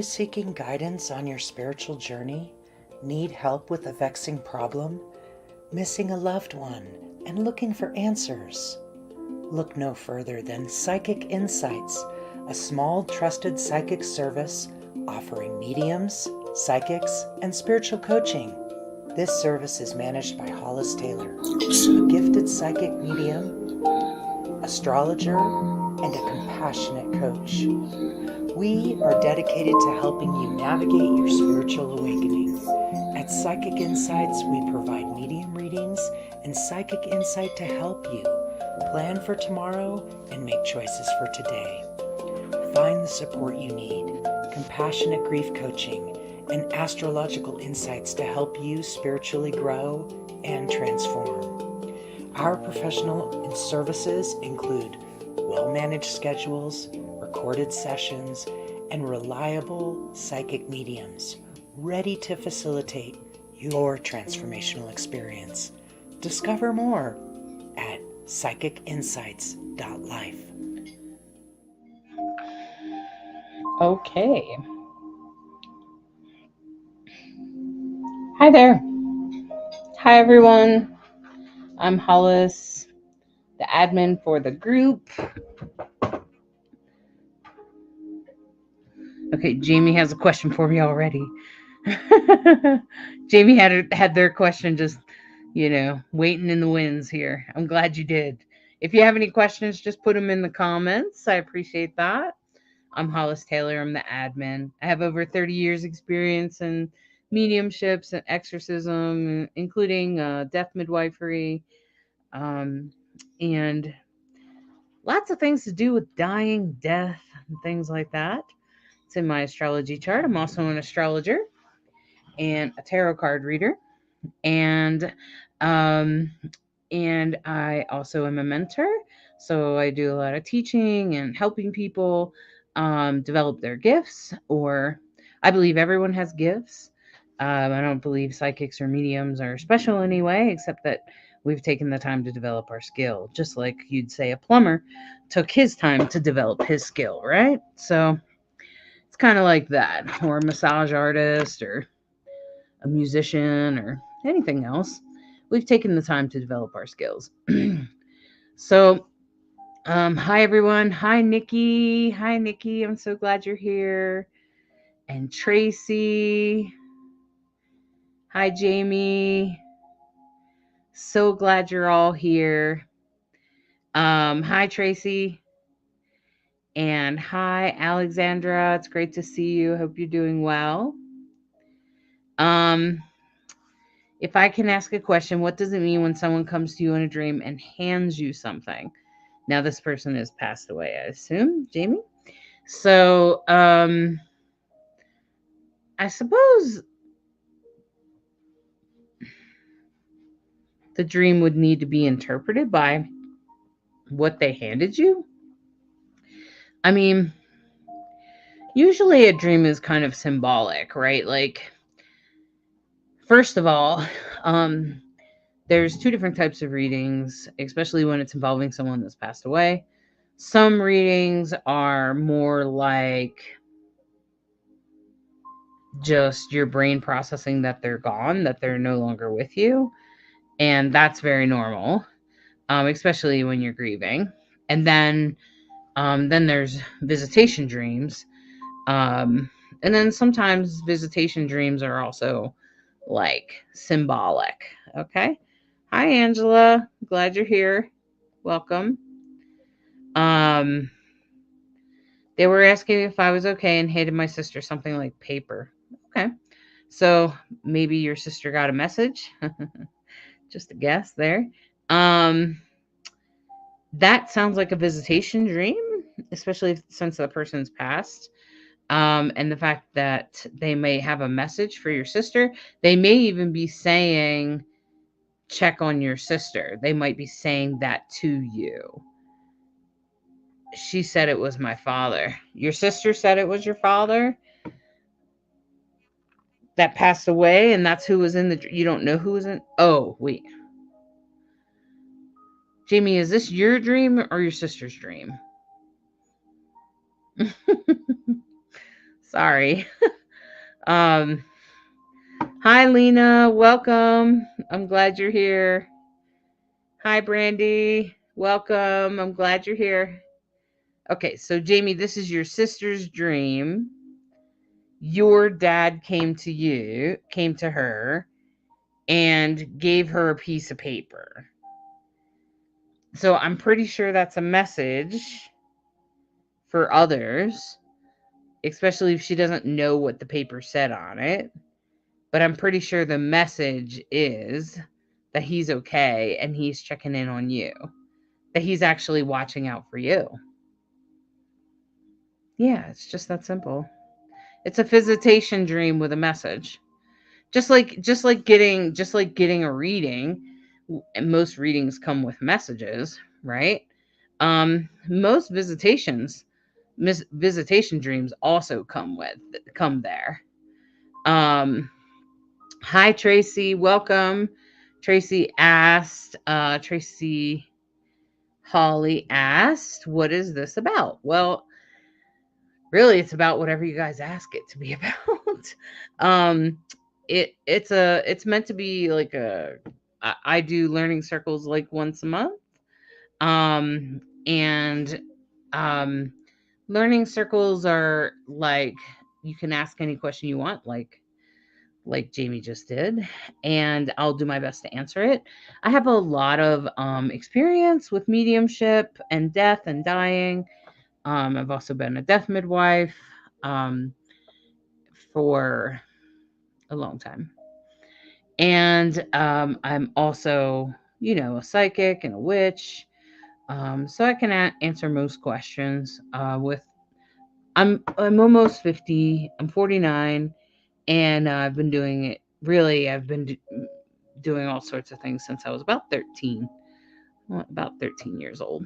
seeking guidance on your spiritual journey? Need help with a vexing problem? Missing a loved one and looking for answers? Look no further than Psychic Insights, a small trusted psychic service offering mediums, psychics, and spiritual coaching. This service is managed by Hollis Taylor, a gifted psychic medium, astrologer, and a compassionate coach. We are dedicated to helping you navigate your spiritual awakening. At Psychic Insights, we provide medium readings and psychic insight to help you plan for tomorrow and make choices for today. Find the support you need, compassionate grief coaching, and astrological insights to help you spiritually grow and transform. Our professional services include well-managed schedules, recorded sessions, and reliable psychic mediums ready to facilitate your transformational experience. Discover more at psychicinsights.life. Okay. Hi there. Hi, everyone. I'm Hollis, the admin for the group. Okay, Jamie has a question for me already. Jamie had their question just, waiting in the wings here. I'm glad you did. If you have any questions, just put them in the comments. I appreciate that. I'm Hollis Taylor. I'm the admin. I have over 30 years experience in mediumships and exorcism, including death midwifery, and lots of things to do with dying, death, and things like that. It's in my astrology chart. I'm also an astrologer and a tarot card reader, and I also am a mentor. So I do a lot of teaching and helping people develop their gifts, or I believe everyone has gifts. I don't believe psychics or mediums are special anyway, except that we've taken the time to develop our skill, just like you'd say a plumber took his time to develop his skill, right? So it's kind of like that, or a massage artist, or a musician, or anything else. We've taken the time to develop our skills. So, hi everyone. Hi Nikki. Hi Nikki. I'm so glad you're here. And Tracy. Hi Jamie. So glad you're all here. Hi Tracy. And hi Alexandra. It's great to see you. Hope you're doing well. If I can ask a question, what does it mean when someone comes to you in a dream and hands you something? Now this person has passed away, I assume, Jamie. So, I suppose the dream would need to be interpreted by what they handed you. I mean, usually a dream is kind of symbolic, right? Like, first of all, there's two different types of readings, especially when it's involving someone that's passed away. Some readings are more like just your brain processing that they're gone, that they're no longer with you. And that's very normal, especially when you're grieving. And then there's visitation dreams. And then sometimes visitation dreams are also like symbolic. Okay. Hi, Angela. Glad you're here. Welcome. They were asking if I was okay and handed my sister something like paper. Okay. So maybe your sister got a message. Just a guess there. That sounds like a visitation dream, especially since the person's passed. And the fact that they may have a message for your sister. They may even be saying, check on your sister. They might be saying that to you. She said it was my father. Your sister said it was your father that passed away, and that's who was in the... You don't know who was in... Oh, wait. Jamie, is this your dream or your sister's dream? Sorry. um Hi Lena, welcome. I'm glad you're here. Hi Brandy, welcome. I'm glad you're here. Okay, so Jamie, this is your sister's dream. Your dad came to her and gave her a piece of paper. So I'm pretty sure that's a message for others, especially if she doesn't know what the paper said on it. But I'm pretty sure the message is that he's okay and he's checking in on you, that he's actually watching out for you. Yeah, it's just that simple. It's a visitation dream with a message. Just like getting a reading, and most readings come with messages, right? Most visitation dreams also come there. Um, Hi Tracy, welcome. Tracy Holly asked, what is this about? Well, really it's about whatever you guys ask it to be about. um it's meant to be like I do learning circles like once a month. And um Learning circles are like, you can ask any question you want, like Jamie just did, and I'll do my best to answer it. I have a lot of experience with mediumship and death and dying. I've also been a death midwife um, for a long time. And I'm also, a psychic and a witch. So I can answer most questions I'm almost 50. I'm 49, and I've been doing it. Really, I've been doing all sorts of things since I was about 13. Well, about 13 years old.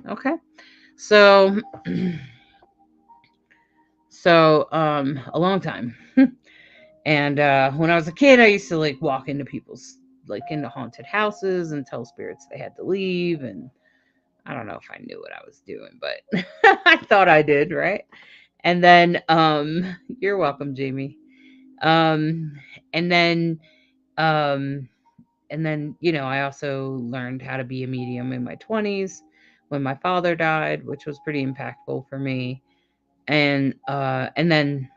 Okay, so a long time. And when I was a kid, I used to like walk into into haunted houses and tell spirits they had to leave. And I don't know if I knew what I was doing, but I thought I did, right? And then, you're welcome, Jamie. Um, and then, um, I also learned how to be a medium in my 20s when my father died, which was pretty impactful for me. And then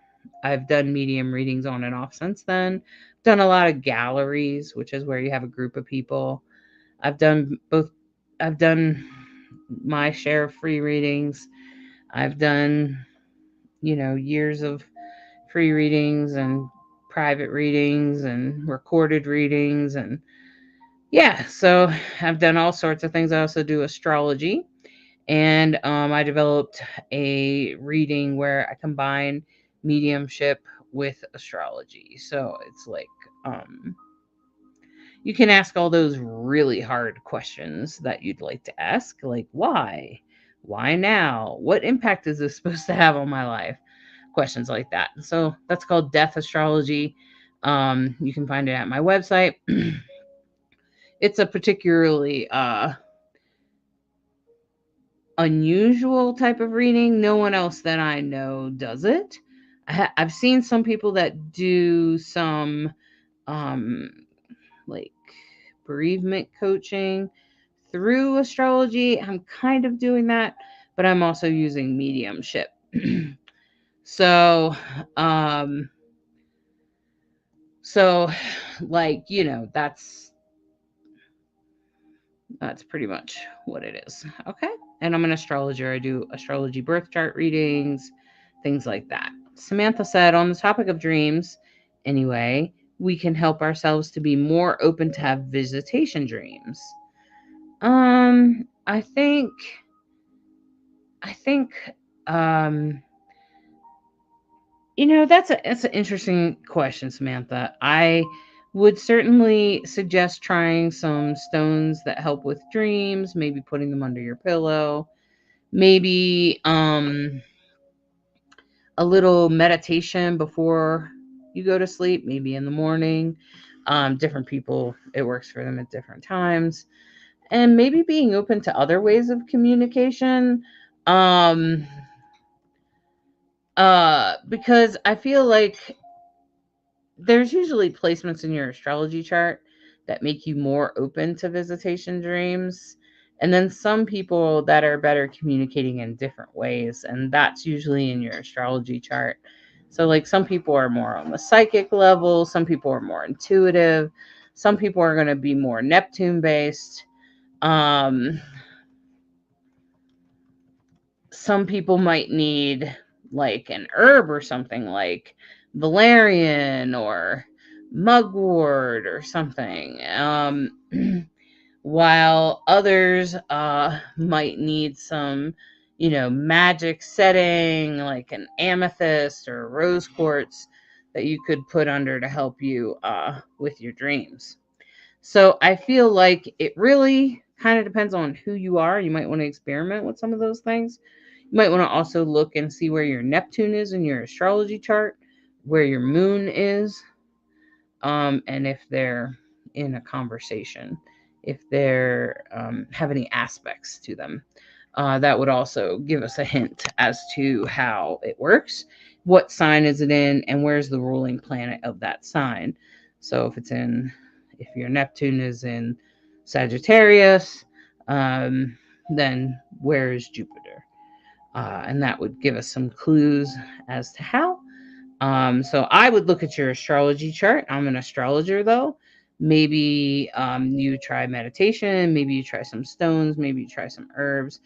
I've done medium readings on and off since then. Done a lot of galleries, which is where you have a group of people. I've done both. I've done my share of free readings. I've done, years of free readings and private readings and recorded readings. And yeah, so I've done all sorts of things. I also do astrology. And I developed a reading where I combine mediumship with astrology. So it's like, um, you can ask all those really hard questions that you'd like to ask, like why? Why now? What impact is this supposed to have on my life? Questions like that. So that's called death astrology. You can find it at my website. It's a particularly unusual type of reading. No one else that I know does it. I've seen some people that do some um, like bereavement coaching through astrology. I'm kind of doing that, but I'm also using mediumship. so, um, so like, that's pretty much what it is. Okay. And I'm an astrologer. I do astrology birth chart readings, things like that. Samantha said, on the topic of dreams, anyway, we can help ourselves to be more open to have visitation dreams. I think um that's an interesting question, Samantha. I would certainly suggest trying some stones that help with dreams, maybe putting them under your pillow, maybe a little meditation before you go to sleep, maybe in the morning. Different people, it works for them at different times. And maybe being open to other ways of communication. Um Because I feel like there's usually placements in your astrology chart that make you more open to visitation dreams. And then some people that are better communicating in different ways. And that's usually in your astrology chart. So, like, some people are more on the psychic level, some people are more intuitive, some people are going to be more Neptune based. Um, some people might need like an herb or something like valerian or mugwort or something. While others might need some, magic setting like an amethyst or rose quartz that you could put under to help you with your dreams. So I feel like it really kind of depends on who you are. You might want to experiment with some of those things. You might want to also look and see where your Neptune is in your astrology chart, where your moon is, and if they're in a conversation, if they're have any aspects to them. That would also give us a hint as to how it works. What sign is it in, and where's the ruling planet of that sign? So if your Neptune is in Sagittarius, then where is Jupiter? And that would give us some clues as to how. So I would look at your astrology chart. I'm an astrologer though. Maybe you try meditation, maybe you try some stones, maybe you try some herbs.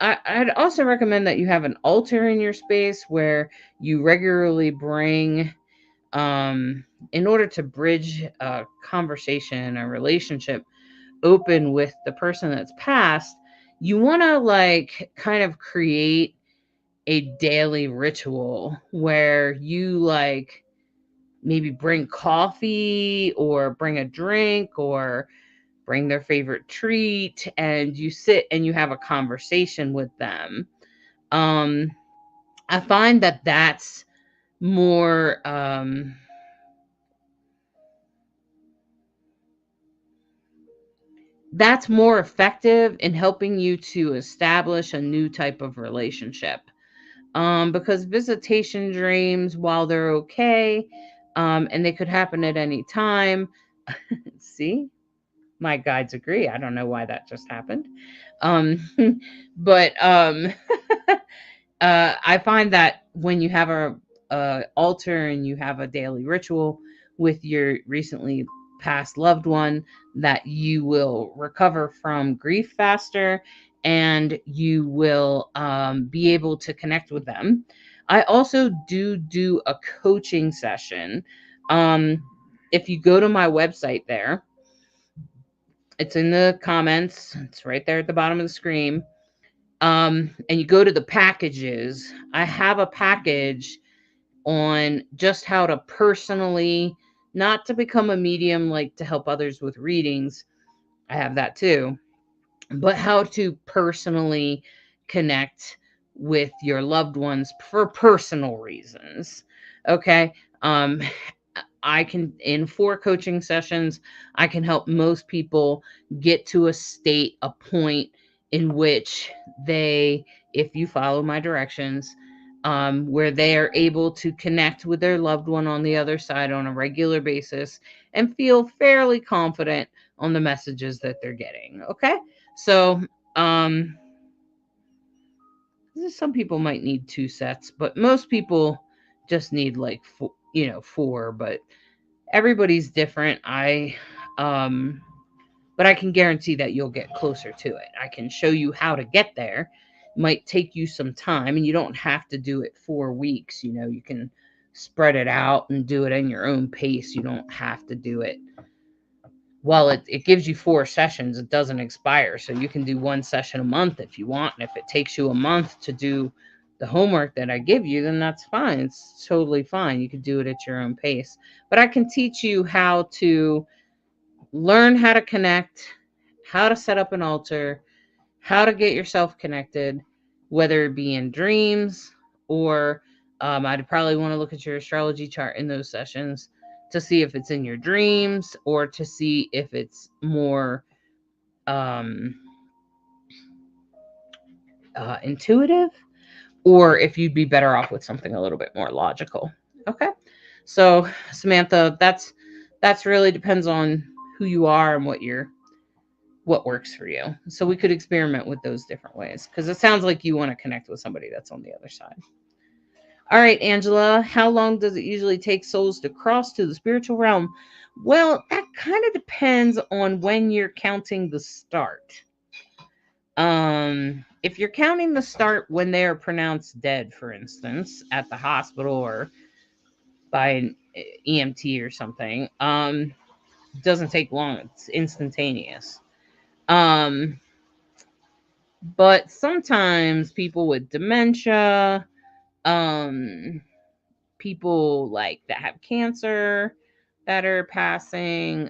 I'd also recommend that you have an altar in your space where you regularly bring, in order to bridge a conversation, a relationship open with the person that's passed, you want to like kind of create a daily ritual where you like maybe bring coffee or bring a drink or bring their favorite treat and you sit and you have a conversation with them. um I find that more that's more effective in helping you to establish a new type of relationship. Because visitation dreams, while they're okay, and they could happen at any time. See, my guides agree. I don't know why that just happened. Um, but I find that when you have a altar and you have a daily ritual with your recently passed loved one, that you will recover from grief faster and you will be able to connect with them. I also do a coaching session. Um, if you go to my website there, it's in the comments. It's right there at the bottom of the screen. And you go to the packages. I have a package on just how to personally, not to become a medium, like to help others with readings. I have that too, but how to personally connect with your loved ones for personal reasons. Okay. Um, I can, in 4 coaching sessions, I can help most people get to a state, a point in which they, if you follow my directions, where they are able to connect with their loved one on the other side on a regular basis and feel fairly confident on the messages that they're getting. Okay. So, um, some people might need 2 sets, but most people just need like 4, but everybody's different. Um but I can guarantee that you'll get closer to it. I can show you how to get there. It might take you some time and you don't have to do it 4 weeks, you can spread it out and do it in your own pace. You don't have to do it. Well, it gives you 4 sessions. It doesn't expire. So you can do 1 session a month if you want. And if it takes you a month to do the homework that I give you, then that's fine. It's totally fine. You can do it at your own pace. But I can teach you how to learn how to connect, how to set up an altar, how to get yourself connected, whether it be in dreams or I'd probably want to look at your astrology chart in those sessions to see if it's in your dreams or to see if it's more um, intuitive. or if you'd be better off with something a little bit more logical. Okay. So, Samantha, that's really depends on who you are and what works for you. So we could experiment with those different ways because it sounds like you want to connect with somebody that's on the other side. All right, Angela, how long does it usually take souls to cross to the spiritual realm? Well, that kind of depends on when you're counting the start. If you're counting the start when they are pronounced dead, for instance, at the hospital or by an EMT or something, it doesn't take long. It's instantaneous. Um, but sometimes people with dementia, um, people like that have cancer that are passing,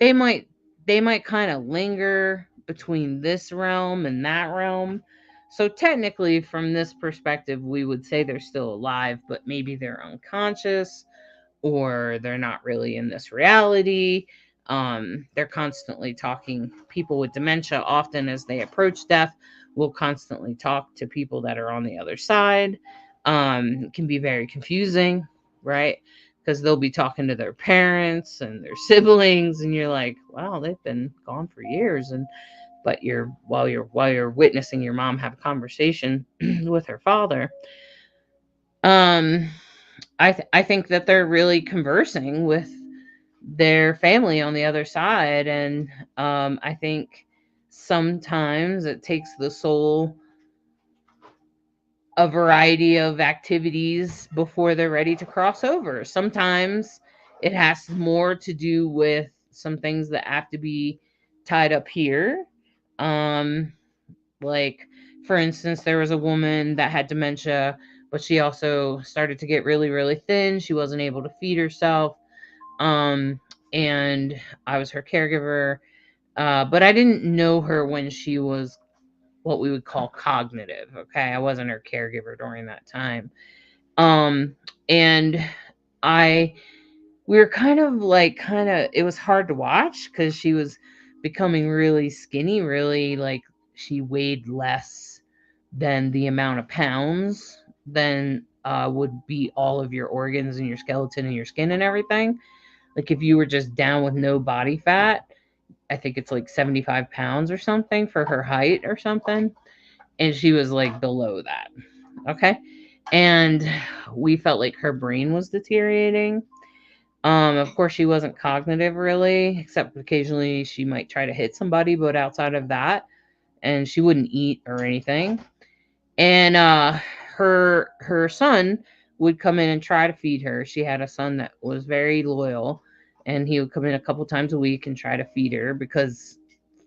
they might they might kind of linger between this realm and that realm. So technically from this perspective we would say they're still alive, but maybe they're unconscious or they're not really in this reality. They're constantly talking. People with dementia, often as they approach death, will constantly talk to people that are on the other side. It can be very confusing, right? Because they'll be talking to their parents and their siblings, and you're like, "Wow, they've been gone for years." And but while you're witnessing your mom have a conversation with her father, um, I think that they're really conversing with their family on the other side, and I think sometimes it takes the soul a variety of activities before they're ready to cross over. Sometimes it has more to do with some things that have to be tied up here. Um, like, for instance, there was a woman that had dementia, but she also started to get really, really thin. She wasn't able to feed herself. Um, and I was her caregiver. But I didn't know her when she was what we would call cognitive. Okay. I wasn't her caregiver during that time. Um, and I, we were it was hard to watch because she was becoming really skinny, really like she weighed less than the amount of pounds than would be all of your organs and your skeleton and your skin and everything. Like if you were just down with no body fat, I think it's like 75 pounds or something for her height or something. And she was like below that. Okay. And we felt like her brain was deteriorating. Of course, she wasn't cognitive really, except occasionally she might try to hit somebody, but outside of that, and she wouldn't eat or anything. And her son would come in and try to feed her. She had a son that was very loyal, and he would come in a couple times a week and try to feed her because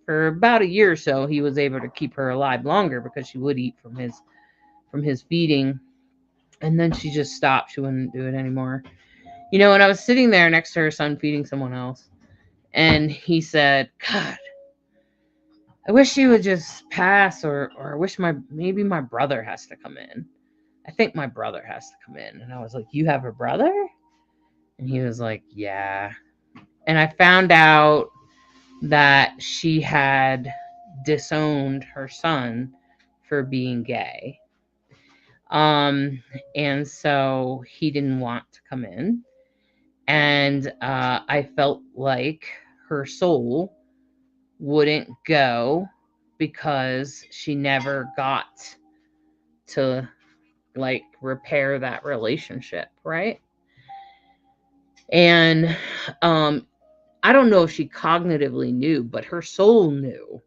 for about a year or so he was able to keep her alive longer because she would eat from his feeding, and then she just stopped. She wouldn't do it anymore. And I was sitting there next to her son feeding someone else, and he said, "God, I wish she would just pass, or I wish maybe my brother has to come in. I think my brother has to come in." And I was like, "You have a brother?" And he was like, "Yeah." And I found out that she had disowned her son for being gay. And so he didn't want to come in. And I felt like her soul wouldn't go because she never got to like repair that relationship, right? And I don't know if she cognitively knew, but her soul knew,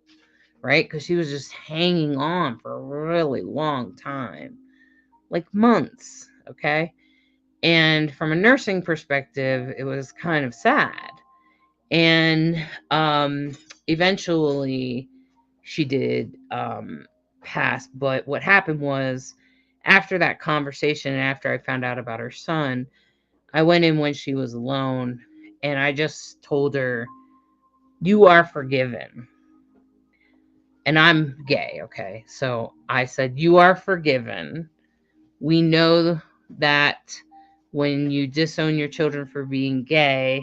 right? Because she was just hanging on for a really long time, like months, okay? And from a nursing perspective, it was kind of sad. And eventually she did pass. But what happened was after that conversation and after I found out about her son, I went in when she was alone and I just told her, "You are forgiven." And I'm gay, okay? So I said, "You are forgiven. We know that when you disown your children for being gay,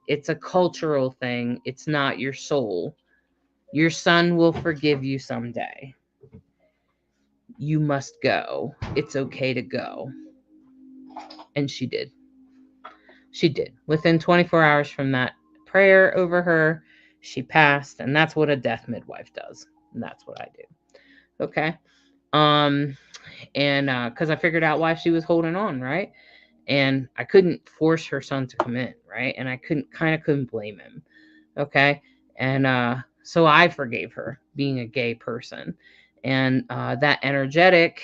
it's a cultural thing. It's not your soul. Your son will forgive you someday." You must go. It's okay to go. And she did. She did. Within 24 hours from that prayer over her, she passed. And that's what a death midwife does. And that's what I do. Okay. Um, and because I figured out why she was holding on, right? And I couldn't force her son to come in, right? And I couldn't blame him. Okay. And so I forgave her being a gay person. And that energetic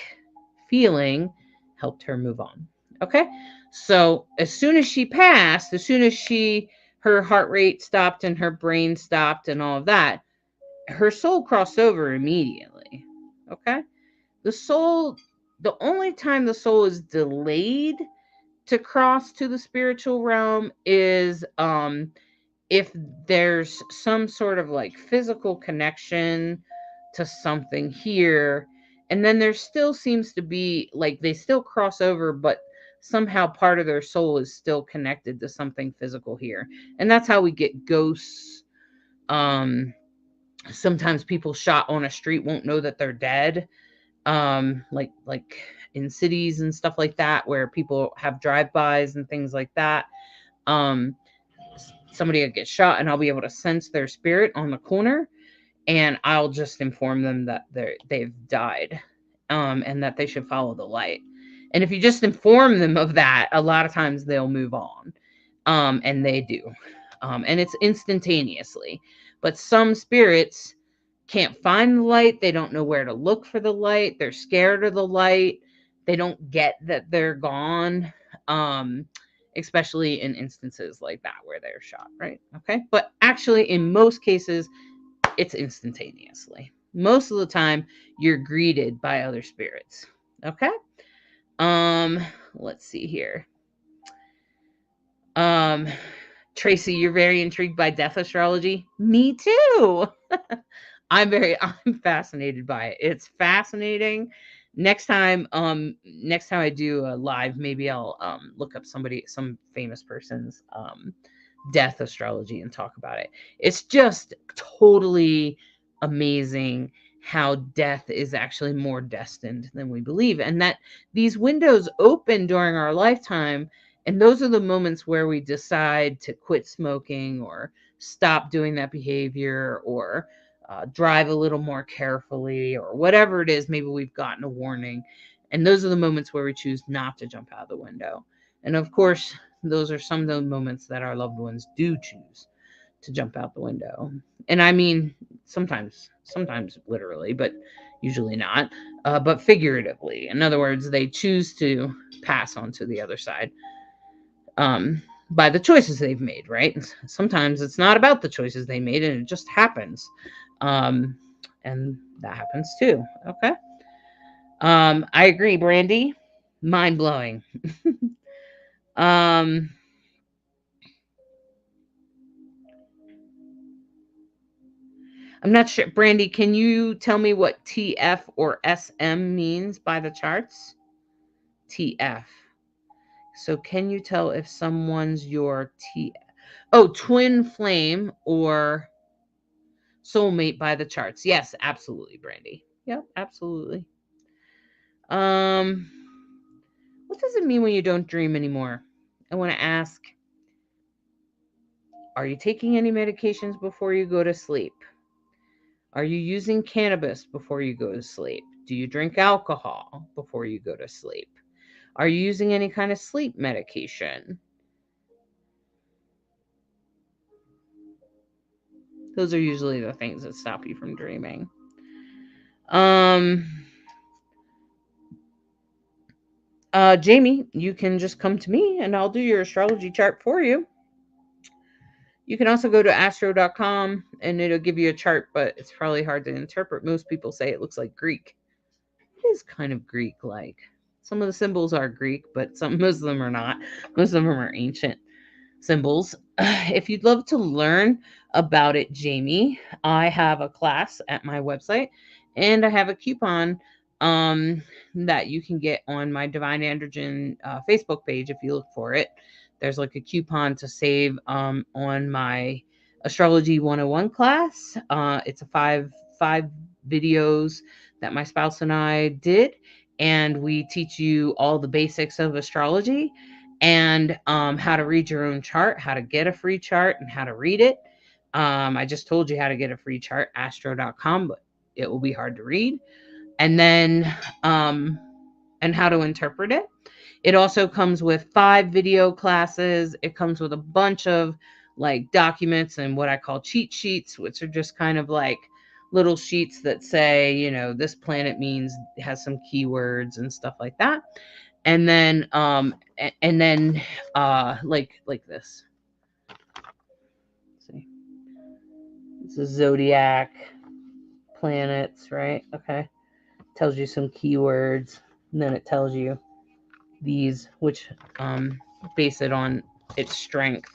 feeling helped her move on. Okay. So as soon as she passed, as soon as her heart rate stopped and her brain stopped and all of that, her soul crossed over immediately. Okay. The soul, the only time the soul is delayed to cross to the spiritual realm is if there's some sort of like physical connection to something here, and then there still seems to be like they still cross over, but somehow part of their soul is still connected to something physical here. And that's how we get ghosts. Sometimes people shot on a street won't know that they're dead, like in cities and stuff like that, where people have drive-bys and things like that. um Somebody will get shot and I'll be able to sense their spirit on the corner, and I'll just inform them that they've died, and that they should follow the light. And if you just inform them of that, a lot of times they'll move on, and they do, and it's instantaneously. But some spirits can't find the light. They don't know where to look for the light. They're scared of the light. They don't get that they're gone. Um, Especially in instances like that where they're shot, right? Okay. But actually, in most cases, it's instantaneously. Most of the time, you're greeted by other spirits. Okay. Um, let's see here. Um, Tracy, you're very intrigued by death astrology. Me too. I'm fascinated by it. It's fascinating. Next time I do a live, maybe I'll look up some famous person's death astrology and talk about it. It's just totally amazing how death is actually more destined than we believe, and that these windows open during our lifetime, and those are the moments where we decide to quit smoking or stop doing that behavior, or drive a little more carefully, or whatever it is. Maybe we've gotten a warning. And those are the moments where we choose not to jump out of the window. And of course, those are some of the moments that our loved ones do choose to jump out the window. And I mean, sometimes literally, but usually not, but figuratively. In other words, they choose to pass on to the other side. By the choices they've made, right? Sometimes it's not about the choices they made and it just happens. Um, and that happens too. Okay. I agree, Brandy. Mind blowing. um, I'm not sure. Brandy, can you tell me what TF or SM means by the charts? TF. So can you tell if someone's your TF? Oh, twin flame or soulmate by the charts. Yes, absolutely, Brandy. Yep, absolutely. Um, what does it mean when you don't dream anymore? I want to ask, are you taking any medications before you go to sleep? Are you using cannabis before you go to sleep? Do you drink alcohol before you go to sleep? Are you using any kind of sleep medication? Those are usually the things that stop you from dreaming. Um, Jamie, you can just come to me and I'll do your astrology chart for you. You can also go to astro.com and it'll give you a chart, but it's probably hard to interpret. Most people say it looks like Greek. It is kind of Greek like. Some of the symbols are Greek, but most of them are not. Most of them are ancient symbols. If you'd love to learn about it, Jamie, I have a class at my website and I have a coupon that you can get on my Divine Androgen Facebook page. If you look for it, there's like a coupon to save on my Astrology 101 class. It's a five videos that my spouse and I did. And we teach you all the basics of astrology and how to read your own chart, how to get a free chart, and how to read it. I just told you how to get a free chart, astro.com, but it will be hard to read. And then, and how to interpret it. It also comes with 5 video classes. It comes with a bunch of like documents and what I call cheat sheets, which are just kind of like little sheets that say, this planet means, has some keywords and stuff like that. And then like this. Let's see. This is zodiac planets, right? Okay. Tells you some keywords, and then it tells you these, which base it on its strength.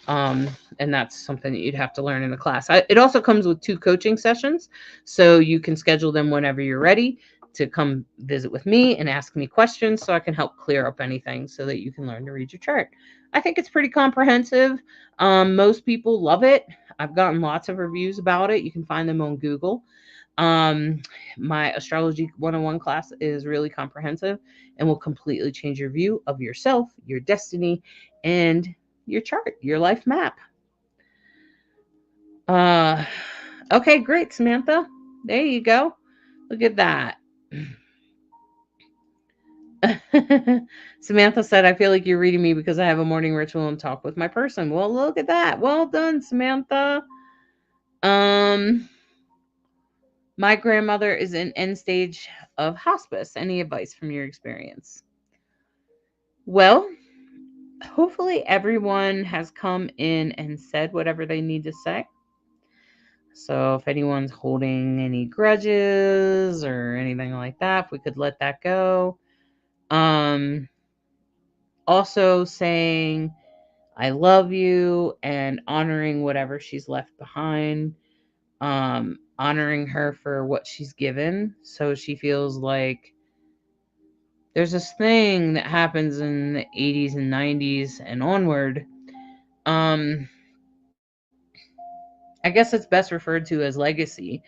And that's something that you'd have to learn in the class. It also comes with 2 coaching sessions, so you can schedule them whenever you're ready to come visit with me and ask me questions so I can help clear up anything so that you can learn to read your chart. I think it's pretty comprehensive. Most people love it. I've gotten lots of reviews about it. You can find them on Google. My astrology 101 class is really comprehensive and will completely change your view of yourself, your destiny, and your chart, your life map. Okay, great, Samantha. There you go. Look at that. Samantha said, I feel like you're reading me because I have a morning ritual and talk with my person. Well, look at that. Well done, Samantha. My grandmother is in end stage of hospice. Any advice from your experience? Well, hopefully everyone has come in and said whatever they need to say. So if anyone's holding any grudges or anything like that, if we could let that go. Also saying, I love you, and honoring whatever she's left behind. Honoring her for what she's given. So she feels like there's this thing that happens in the 80s and 90s and onward. I guess it's best referred to as legacy.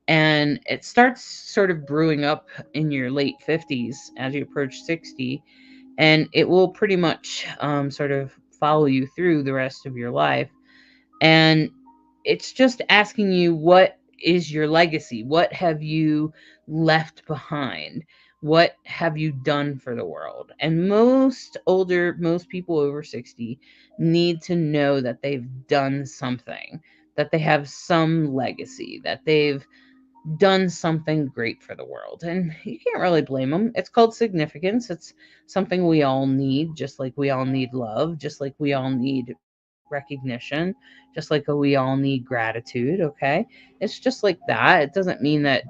And it starts sort of brewing up in your late 50s as you approach 60. And it will pretty much sort of follow you through the rest of your life. And it's just asking you, what is your legacy? What have you left behind? What have you done for the world? And most people over 60 need to know that they've done something, that they have some legacy, that they've done something great for the world. And you can't really blame them. It's called significance. It's something we all need, just like we all need love, just like we all need recognition, just like we all need gratitude. Okay. It's just like that. It doesn't mean that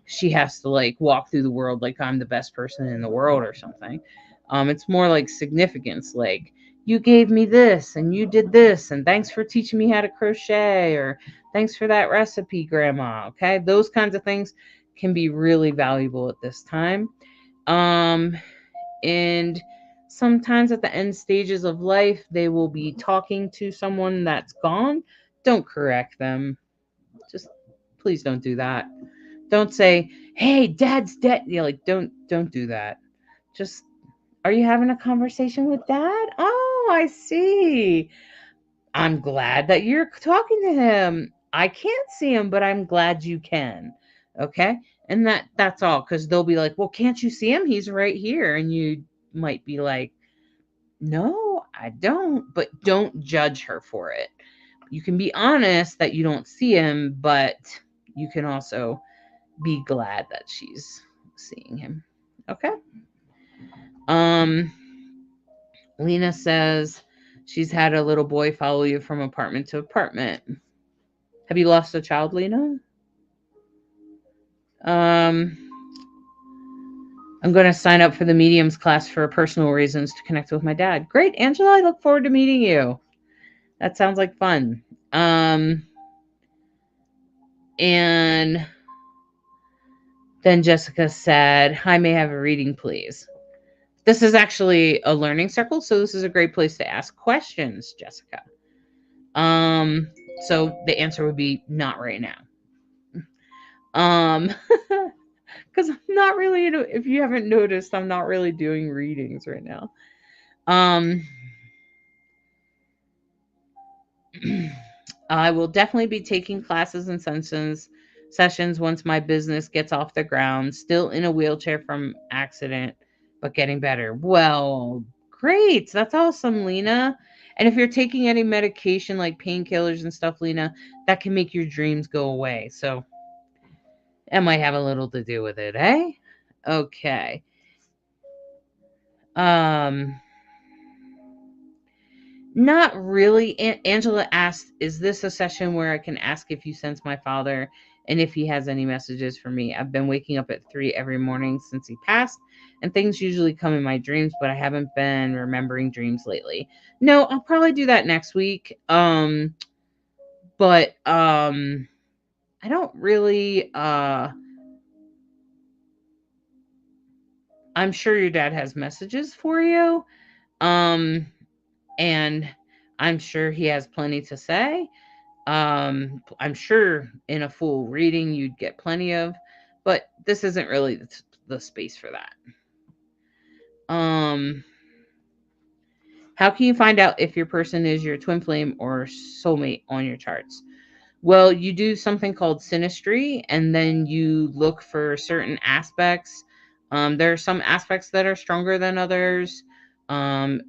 she has to like walk through the world like I'm the best person in the world or something. It's more like significance, like, you gave me this and you did this, and thanks for teaching me how to crochet, or thanks for that recipe, Grandma. Okay. Those kinds of things can be really valuable at this time. And sometimes at the end stages of life, they will be talking to someone that's gone. Don't correct them. Just please don't do that. Don't say, "Hey, Dad's dead." Like, don't do that. Just, are you having a conversation with Dad? Oh, I see. I'm glad that you're talking to him. I can't see him, but I'm glad you can. Okay? And that's all, cuz they'll be like, "Well, can't you see him? He's right here." And you might be like, "No, I don't." But don't judge her for it. You can be honest that you don't see him, but you can also be glad that she's seeing him. Okay? Lena says she's had a little boy follow you from apartment to apartment. Have you lost a child, Lena? I'm going to sign up for the mediums class for personal reasons to connect with my dad. Great, Angela. I look forward to meeting you. That sounds like fun. And then Jessica said, "Hi, may I have a reading, please?" This is actually a learning circle, so this is a great place to ask questions, Jessica. So the answer would be not right now. Because I'm not really, if you haven't noticed, I'm not really doing readings right now. Um, I will definitely be taking classes and sessions once my business gets off the ground. Still in a wheelchair from accident, but getting better. Well, great. That's awesome, Lena. And if you're taking any medication like painkillers and stuff, Lena, that can make your dreams go away. So that might have a little to do with it, eh? Okay. Um, Not really. Angela asked, "Is this a session where I can ask if you sense my father and if he has any messages for me? I've been waking up at 3 every morning since he passed, and things usually come in my dreams, but I haven't been remembering dreams lately." No, I'll probably do that next week. But I don't really I'm sure your dad has messages for you. Um and I'm sure he has plenty to say. I'm sure in a full reading you'd get plenty of, but this isn't really the space for that. Um, how can you find out if your person is your twin flame or soulmate on your charts? Well, you do something called synastry, and then you look for certain aspects. There are some aspects that are stronger than others,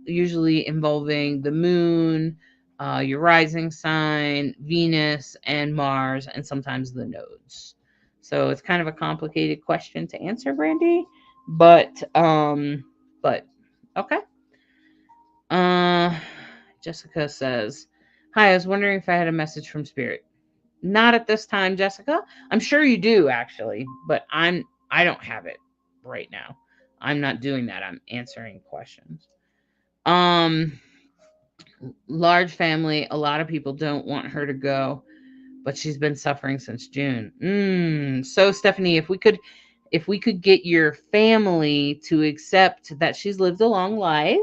usually involving the moon, your rising sign, Venus, and Mars, and sometimes the nodes. So it's kind of a complicated question to answer, Brandy, but okay. Uh, Jessica says, "Hi, I was wondering if I had a message from Spirit." Not at this time, Jessica. I'm sure you do actually, but I don't have it right now. I'm not doing that. I'm answering questions. Um Large family, a lot of people don't want her to go, but she's been suffering since June. So Stephanie, if we could get your family to accept that she's lived a long life,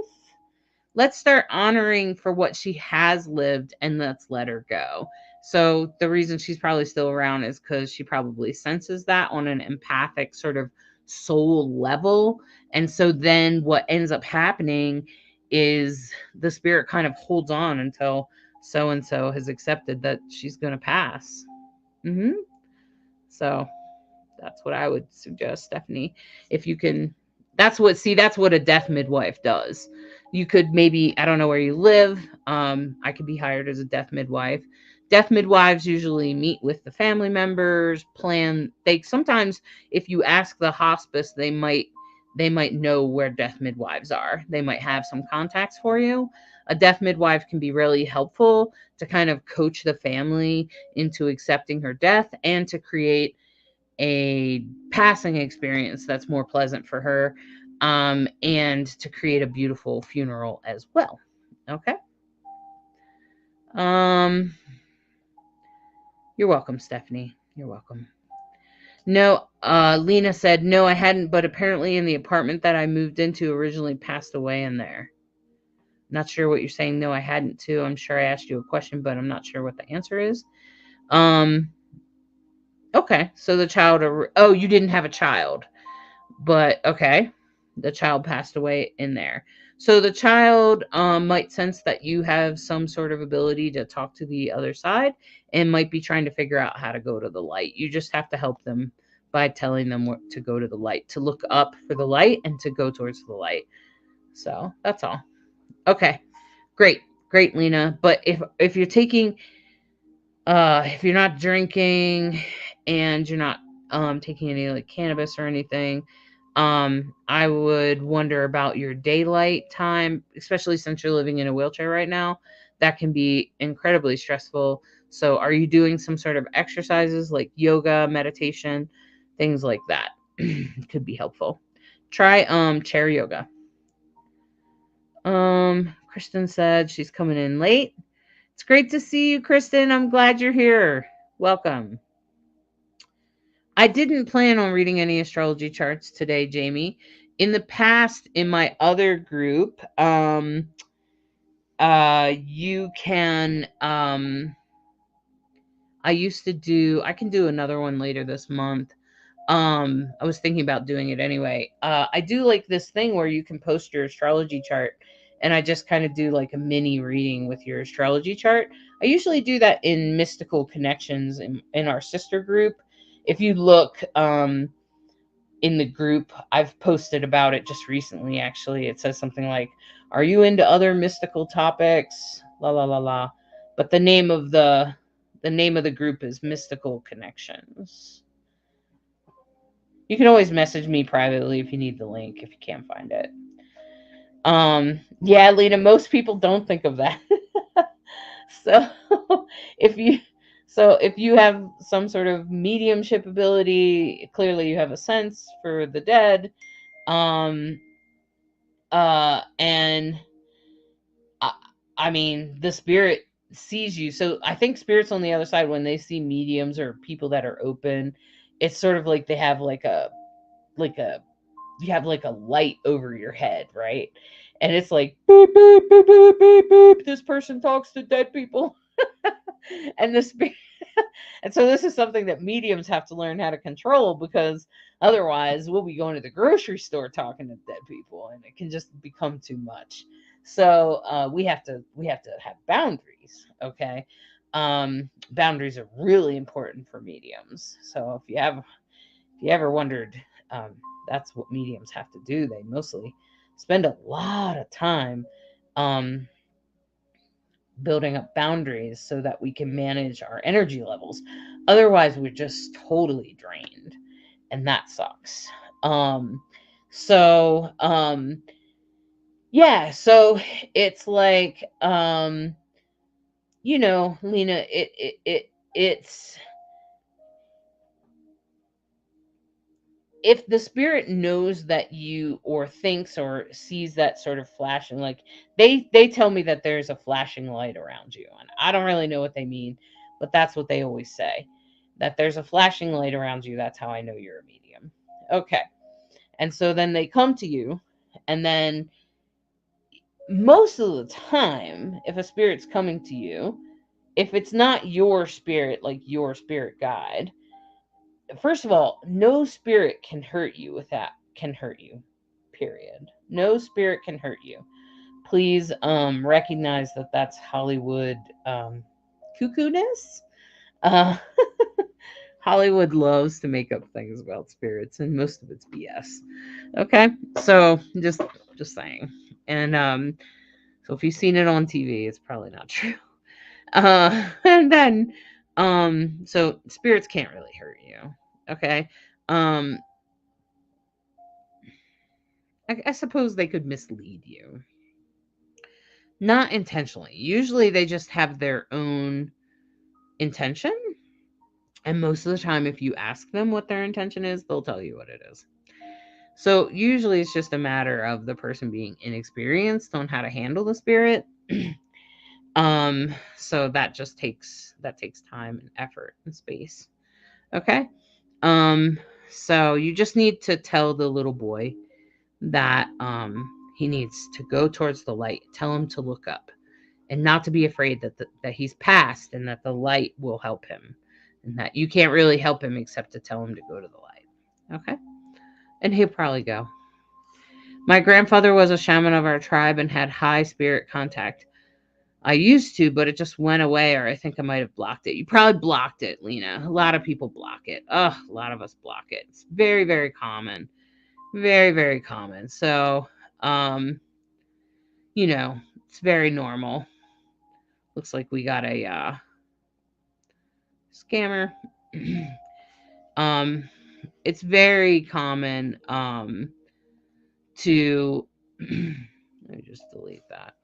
let's start honoring for what she has lived and let's let her go. So the reason she's probably still around is because she probably senses that on an empathic sort of soul level. And so then what ends up happening is the spirit kind of holds on until so and so has accepted that she's going to pass. hmm So that's what I would suggest, Stephanie. If you can, that's what a death midwife does. You could maybe, I don't know where you live. I could be hired as a death midwife. Death midwives usually meet with the family members, plan. They sometimes, if you ask the hospice, they might know where death midwives are. They might have some contacts for you. A death midwife can be really helpful to kind of coach the family into accepting her death and to create a passing experience that's more pleasant for her, and to create a beautiful funeral as well. Okay. Um, you're welcome, Stephanie. You're welcome. No, Lena said, no, I hadn't, but apparently in the apartment that I moved into originally passed away in there. Not sure what you're saying. No, I hadn't too. I'm sure I asked you a question, but I'm not sure what the answer is. Um, okay. So the child, oh, you didn't have a child. But okay, the child passed away in there. So the child might sense that you have some sort of ability to talk to the other side and might be trying to figure out how to go to the light. You just have to help them by telling them what to go to the light, to look up for the light and to go towards the light. So that's all. Okay, great, great, Lena. But if you're taking if you're not drinking and you're not taking any like cannabis or anything, I would wonder about your daylight time, especially since you're living in a wheelchair right now. That can be incredibly stressful. So are you doing some sort of exercises like yoga, meditation, things like that? Could be helpful. Try chair yoga. Kristen said she's coming in late. It's great to see you, Kristen. I'm glad you're here. Welcome. I didn't plan on reading any astrology charts today, Jamie. In the past, in my other group, you can I can do another one later this month. I was thinking about doing it anyway. I do like this thing where you can post your astrology chart, and I just kind of do like a mini reading with your astrology chart. I usually do that in Mystical Connections in our sister group. If you look in the group, I've posted about it just recently, actually. It says something like, "Are you into other mystical topics?" La la la la. But the name of the group is Mystical Connections. You can always message me privately if you need the link if you can't find it. Yeah, Lena, most people don't think of that. So if you if you have some sort of mediumship ability, clearly you have a sense for the dead. Um and I, I mean, the spirit sees you. So I think spirits on the other side, when they see mediums or people that are open, it's sort of like they have like a you have like a light over your head, right? And it's like beep beep beep beep beep beep. This person talks to dead people, and this and so this is something that mediums have to learn how to control, because otherwise we'll be going to the grocery store talking to dead people, and it can just become too much. So we have to have boundaries, okay? Boundaries are really important for mediums. So if you ever wondered, um, that's what mediums have to do. They mostly spend a lot of time um, building up boundaries so that we can manage our energy levels. Otherwise, we're just totally drained, and that sucks. Um, so, yeah, so it's like, Lena, it's if the spirit knows that you, or thinks or sees that sort of flashing, like they tell me that there's a flashing light around you, and I don't really know what they mean, but that's what they always say, that there's a flashing light around you. That's how I know you're a medium. Okay. And so then they come to you, and then most of the time, if a spirit's coming to you, if it's not your spirit, like your spirit guide, first of all, no spirit can hurt you with that, can hurt you. Period. No spirit can hurt you. Please recognize that that's Hollywood cuckoo-ness. Uh Hollywood loves to make up things about spirits, and most of it's BS. Okay? So just saying. And so if you've seen it on TV, it's probably not true. And then so spirits can't really hurt you. Okay? Um I suppose they could mislead you. Not intentionally. Usually they just have their own intention. And most of the time, if you ask them what their intention is, they'll tell you what it is. So usually it's just a matter of the person being inexperienced on how to handle the spirit. So that takes time and effort and space. Okay. Um, so you just need to tell the little boy that he needs to go towards the light. Tell him to look up and not to be afraid that he's past, and that the light will help him, and that you can't really help him except to tell him to go to the light. Okay? And he'll probably go. My grandfather was a shaman of our tribe and had high spirit contact. I used to, but it just went away, or I think I might have blocked it. You probably blocked it, Lena. A lot of people block it. Ugh, a lot of us block it. It's very, very common. Very, very common. So, um, it's very normal. Looks like we got a scammer. um, it's very common to let me just delete that.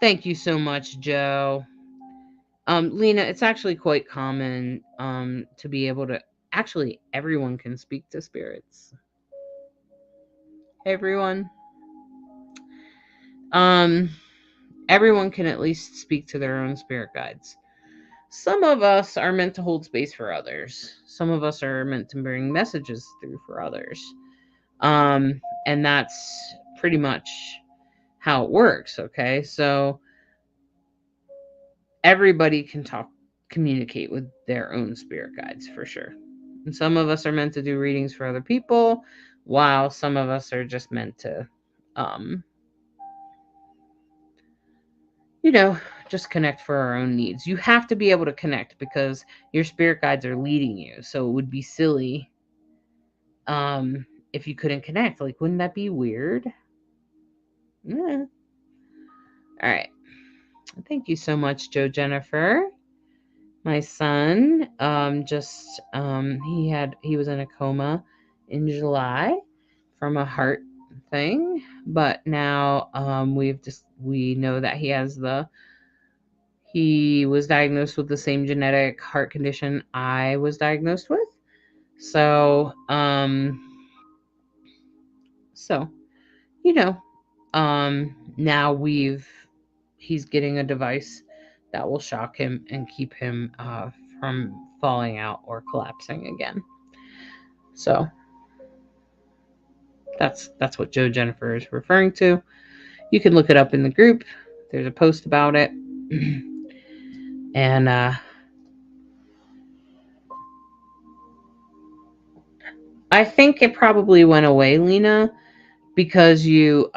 Thank you so much, Joe. Lena, it's actually quite common to be able to, actually everyone can speak to spirits. Everyone. Um Everyone can at least speak to their own spirit guides. Some of us are meant to hold space for others. Some of us are meant to bring messages through for others. And that's pretty much how it works. Okay. So everybody can communicate with their own spirit guides for sure. And some of us are meant to do readings for other people, while some of us are just meant to, um, you know, just connect for our own needs. You have to be able to connect because your spirit guides are leading you. So it would be silly if you couldn't connect. Like, wouldn't that be weird? Yeah. All right. Thank you so much, Joe Jennifer. My son just he was in a coma in July from a heart thing, but now we know that he was diagnosed with the same genetic heart condition I was diagnosed with. So so you know, now he's getting a device that will shock him and keep him from falling out or collapsing again. So that's what Joe Jennifer is referring to. You can look it up in the group. There's a post about it. And I think it probably went away, Lena, because you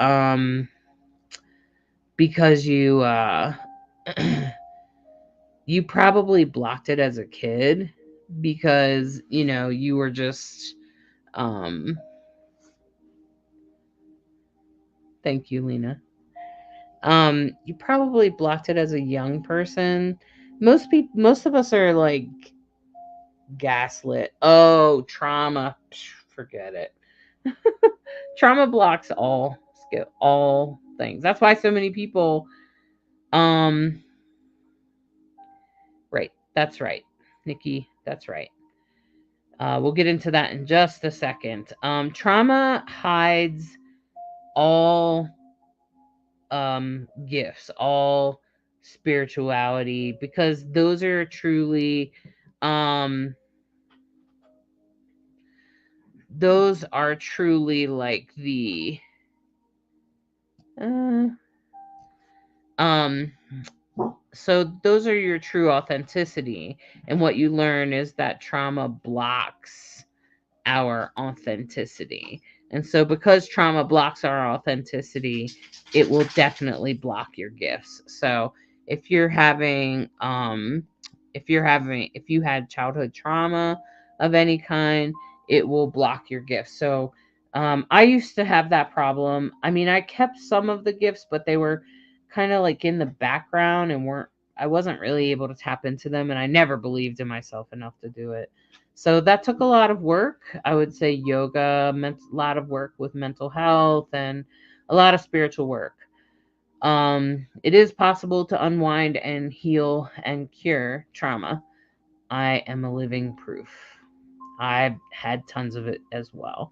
you probably blocked it as a kid because you were just thank you, Lena. You probably blocked it as a young person. Most of us are like gaslit. Oh, trauma. Psh, forget it. Trauma blocks all things. That's why so many people um right. That's right. Nikki, that's right. We'll get into that in just a second. Trauma hides all gifts, all spirituality, because those are truly um like the uh, um so those are your true authenticity, and what you learn is that trauma blocks our authenticity. And so because trauma blocks our authenticity, it will definitely block your gifts. So if you're having if you had childhood trauma of any kind, it will block your gifts. So I used to have that problem. I mean, I kept some of the gifts, but they were kind of like in the background and I wasn't really able to tap into them, and I never believed in myself enough to do it. So that took a lot of work. I would say yoga meant a lot of work with mental health and a lot of spiritual work. It is possible to unwind and heal and cure trauma. I am a living proof. I've had tons of it as well.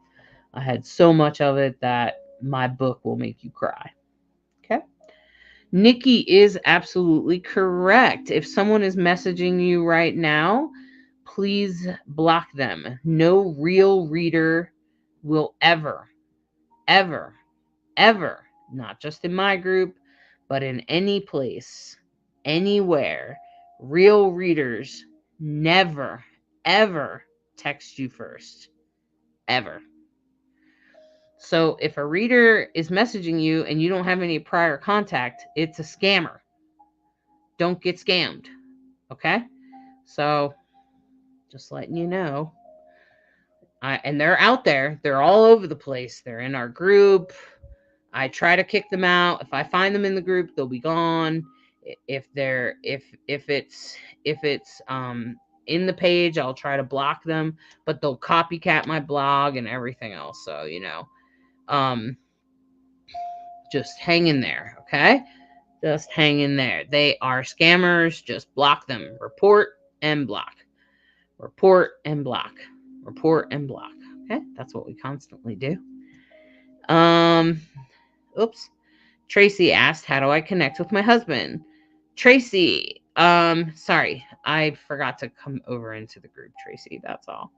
I had so much of it that my book will make you cry. Okay. Nikki is absolutely correct. If someone is messaging you right now, please block them. No real reader will ever, ever, ever, not just in my group, but in any place, anywhere, real readers never, ever text you first. Ever. So if a reader is messaging you and you don't have any prior contact, it's a scammer. Don't get scammed. Okay? So just letting you know. And they're out there. They're all over the place. They're in our group. I try to kick them out. If I find them in the group, they'll be gone. If it's in the page, I'll try to block them, but they'll copycat my blog and everything else. So, um just hang in there, okay? Just hang in there. They are scammers. Just block them. Report and block. Report and block. Report and block. Okay? That's what we constantly do. Oops. Tracy asked, how do I connect with my husband? Tracy, sorry, I forgot to come over into the group, Tracy. That's all.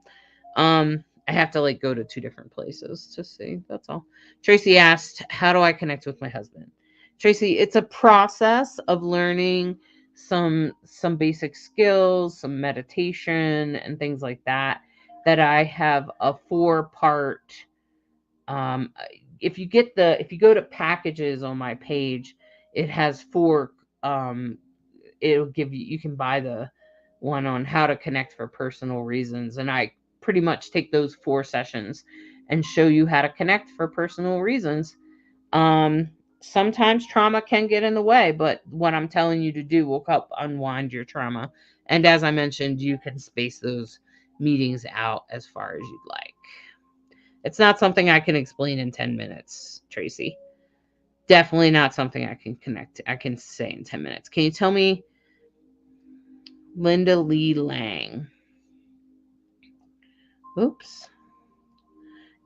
I have to like go to two different places to see. That's all. Tracy asked, how do I connect with my husband? Tracy, it's a process of learning some basic skills, some meditation and things like that, that I have a 4-part. um if you go to packages on my page, it has 4. It'll give you, you can buy the one on how to connect for personal reasons, and I pretty much take those 4 sessions and show you how to connect for personal reasons. um Sometimes trauma can get in the way, but what I'm telling you to do will help unwind your trauma. And as I mentioned, you can space those meetings out as far as you'd like. It's not something I can explain in 10 minutes, Tracy. Definitely not something I can say in 10 minutes. Can you tell me, Linda Lee Lang? Oops.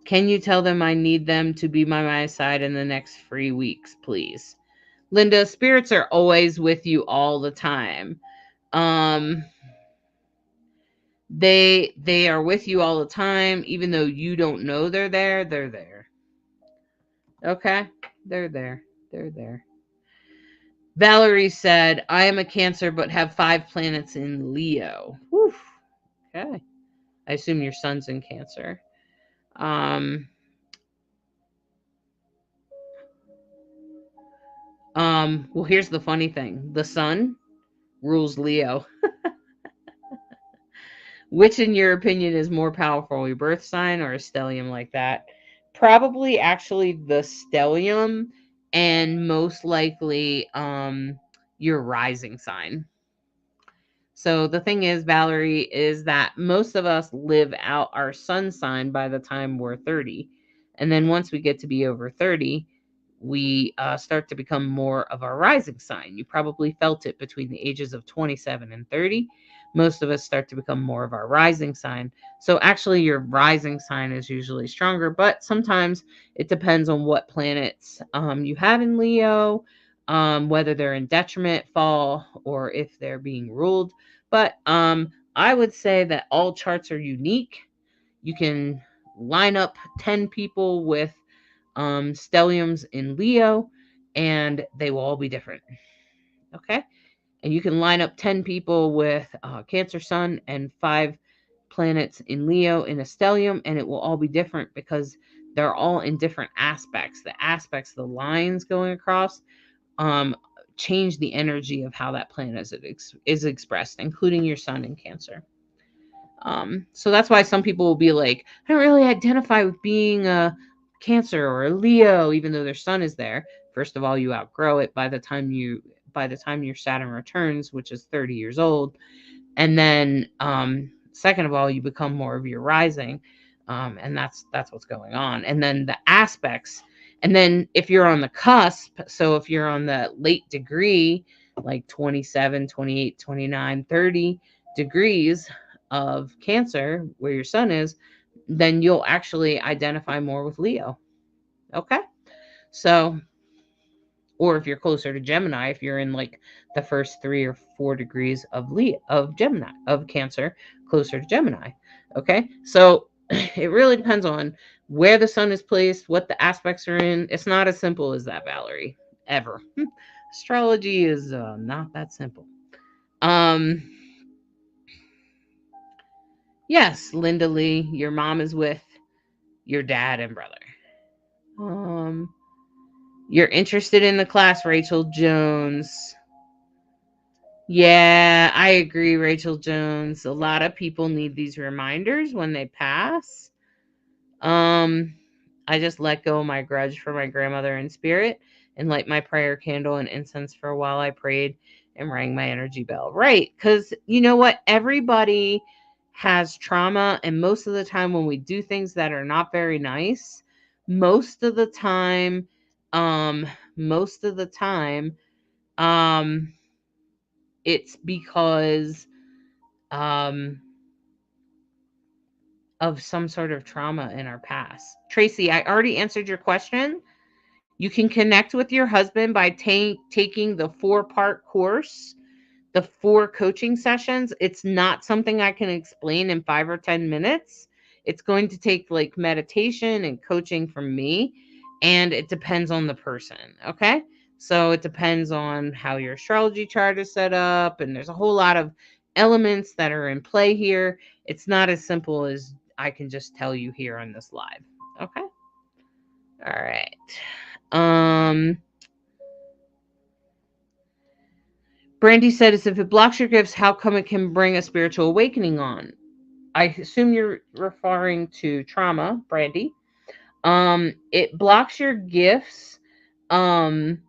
Can you tell them I need them to be by my side in the next 3 weeks, please? Linda, spirits are always with you all the time. Um they are with you all the time, even though you don't know they're there. They're there. Okay? They're there. They're there. Valerie said, I am a Cancer but have 5 planets in Leo. Whew. Okay. I assume your son's in Cancer. Um, well, here's the funny thing. The sun rules Leo. Which, in your opinion, is more powerful, your birth sign or a stellium like that? Probably actually the stellium, and most likely your rising sign. So the thing is, Valerie, is that most of us live out our sun sign by the time we're 30. And then once we get to be over 30, we start to become more of our rising sign. You probably felt it between the ages of 27 and 30. Most of us start to become more of our rising sign. So actually, your rising sign is usually stronger, but sometimes it depends on what planets you have in Leo, whether they're in detriment, fall, or if they're being ruled. But I would say that all charts are unique. You can line up 10 people with stelliums in Leo, and they will all be different. Okay. And you can line up 10 people with Cancer Sun and 5 planets in Leo in a stellium, and it will all be different because they're all in different aspects. The aspects, the lines going across, um, change the energy of how that planet is expressed, including your sun in Cancer. So that's why some people will be like, I don't really identify with being a Cancer or a Leo, even though their sun is there. First of all, you outgrow it by the time your Saturn returns, which is 30 years old. And then second of all, you become more of your rising. And that's what's going on. And then the aspects. And then if you're on the cusp, so if you're on the late degree, like 27, 28, 29, 30 degrees of Cancer, where your sun is, then you'll actually identify more with Leo. Okay? So, or if you're closer to Gemini, if you're in like the first 3 or 4 degrees of Gemini, of Cancer, closer to Gemini. Okay? So, it really depends on where the sun is placed, what the aspects are in. It's not as simple as that, Valerie. Ever. Astrology is not that simple. Um, yes, Linda Lee, your mom is with your dad and brother. Um, you're interested in the class, Rachel Jones. Yeah, I agree, Rachel Jones. A lot of people need these reminders when they pass. Um, I just let go of my grudge for my grandmother in spirit and light my prayer candle and incense for a while. I prayed and rang my energy bell. Right, because you know what? Everybody has trauma, and most of the time when we do things that are not very nice, most of the time, um, most of the time, um, it's because um of some sort of trauma in our past. Tracy, I already answered your question. You can connect with your husband by taking the 4-part course, the 4 coaching sessions. It's not something I can explain in 5 or 10 minutes. It's going to take like meditation and coaching from me, and it depends on the person. Okay. So it depends on how your astrology chart is set up, and there's a whole lot of elements that are in play here. It's not as simple as I can just tell you here on this live. Okay. All right. Brandy said, "As if it blocks your gifts, how come it can bring a spiritual awakening on?" I assume you're referring to trauma, Brandy. It blocks your gifts. Um,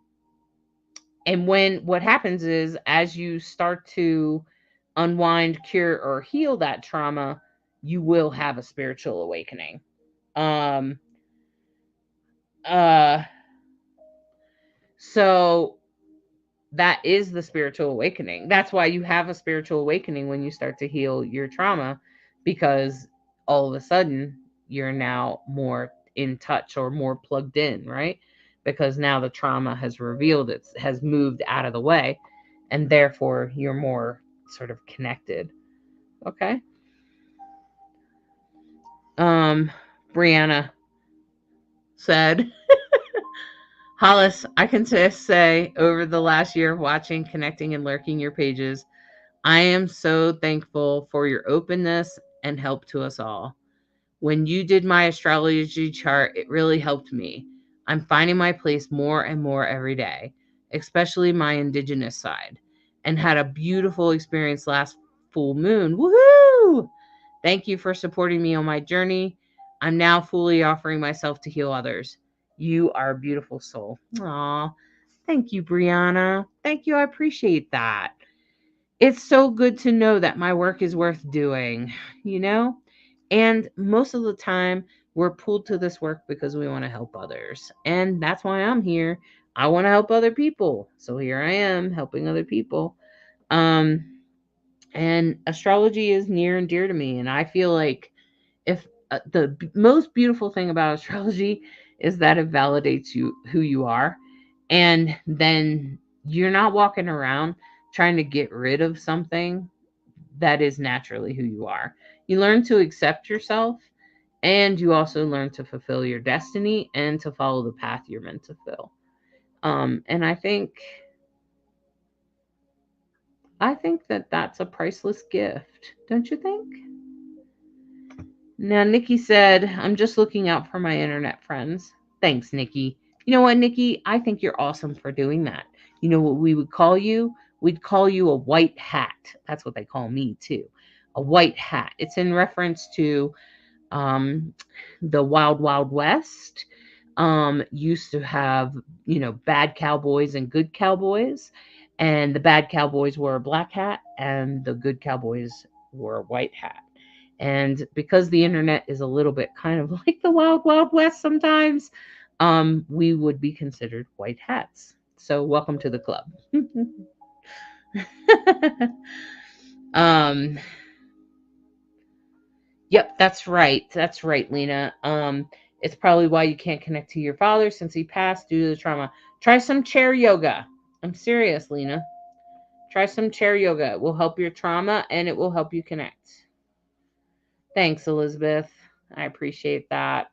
and what happens is, as you start to unwind, cure, or heal that trauma, you will have a spiritual awakening. Um, uh, so that is the spiritual awakening. That's why you have a spiritual awakening when you start to heal your trauma, because all of a sudden you're now more in touch or more plugged in, right? Because now the trauma has revealed it, has moved out of the way, and therefore you're more sort of connected. Okay. Brianna said, Hollis, I can just say over the last year of watching, connecting, and lurking your pages, I am so thankful for your openness and help to us all. When you did my astrology chart, it really helped me. I'm finding my place more and more every day, especially my indigenous side, and had a beautiful experience last full moon. Woohoo! Thank you for supporting me on my journey. I'm now fully offering myself to heal others. You are a beautiful soul. Aw, thank you, Brianna. Thank you. I appreciate that. It's so good to know that my work is worth doing, you know? And most of the time, we're pulled to this work because we want to help others. And that's why I'm here. I want to help other people. So here I am helping other people. Um, and astrology is near and dear to me. And I feel like if most beautiful thing about astrology is that it validates you, who you are. And then you're not walking around trying to get rid of something that is naturally who you are. You learn to accept yourself, and you also learn to fulfill your destiny and to follow the path you're meant to fill. And I think that that's a priceless gift, don't you think? Now, Nikki said, I'm just looking out for my internet friends. Thanks, Nikki. You know what, Nikki? I think you're awesome for doing that. You know what we would call you? We'd call you a white hat. That's what they call me, too. A white hat. It's in reference to um, the Wild Wild West. Used to have, bad cowboys and good cowboys. And the bad cowboys wore a black hat, and the good cowboys wore a white hat. And because the internet is a little bit kind of like the Wild Wild West sometimes, we would be considered white hats. So welcome to the club. um, yep, that's right. That's right, Lena. It's probably why you can't connect to your father since he passed due to the trauma. Try some chair yoga. I'm serious, Lena. Try some chair yoga. It will help your trauma and it will help you connect. Thanks, Elizabeth. I appreciate that.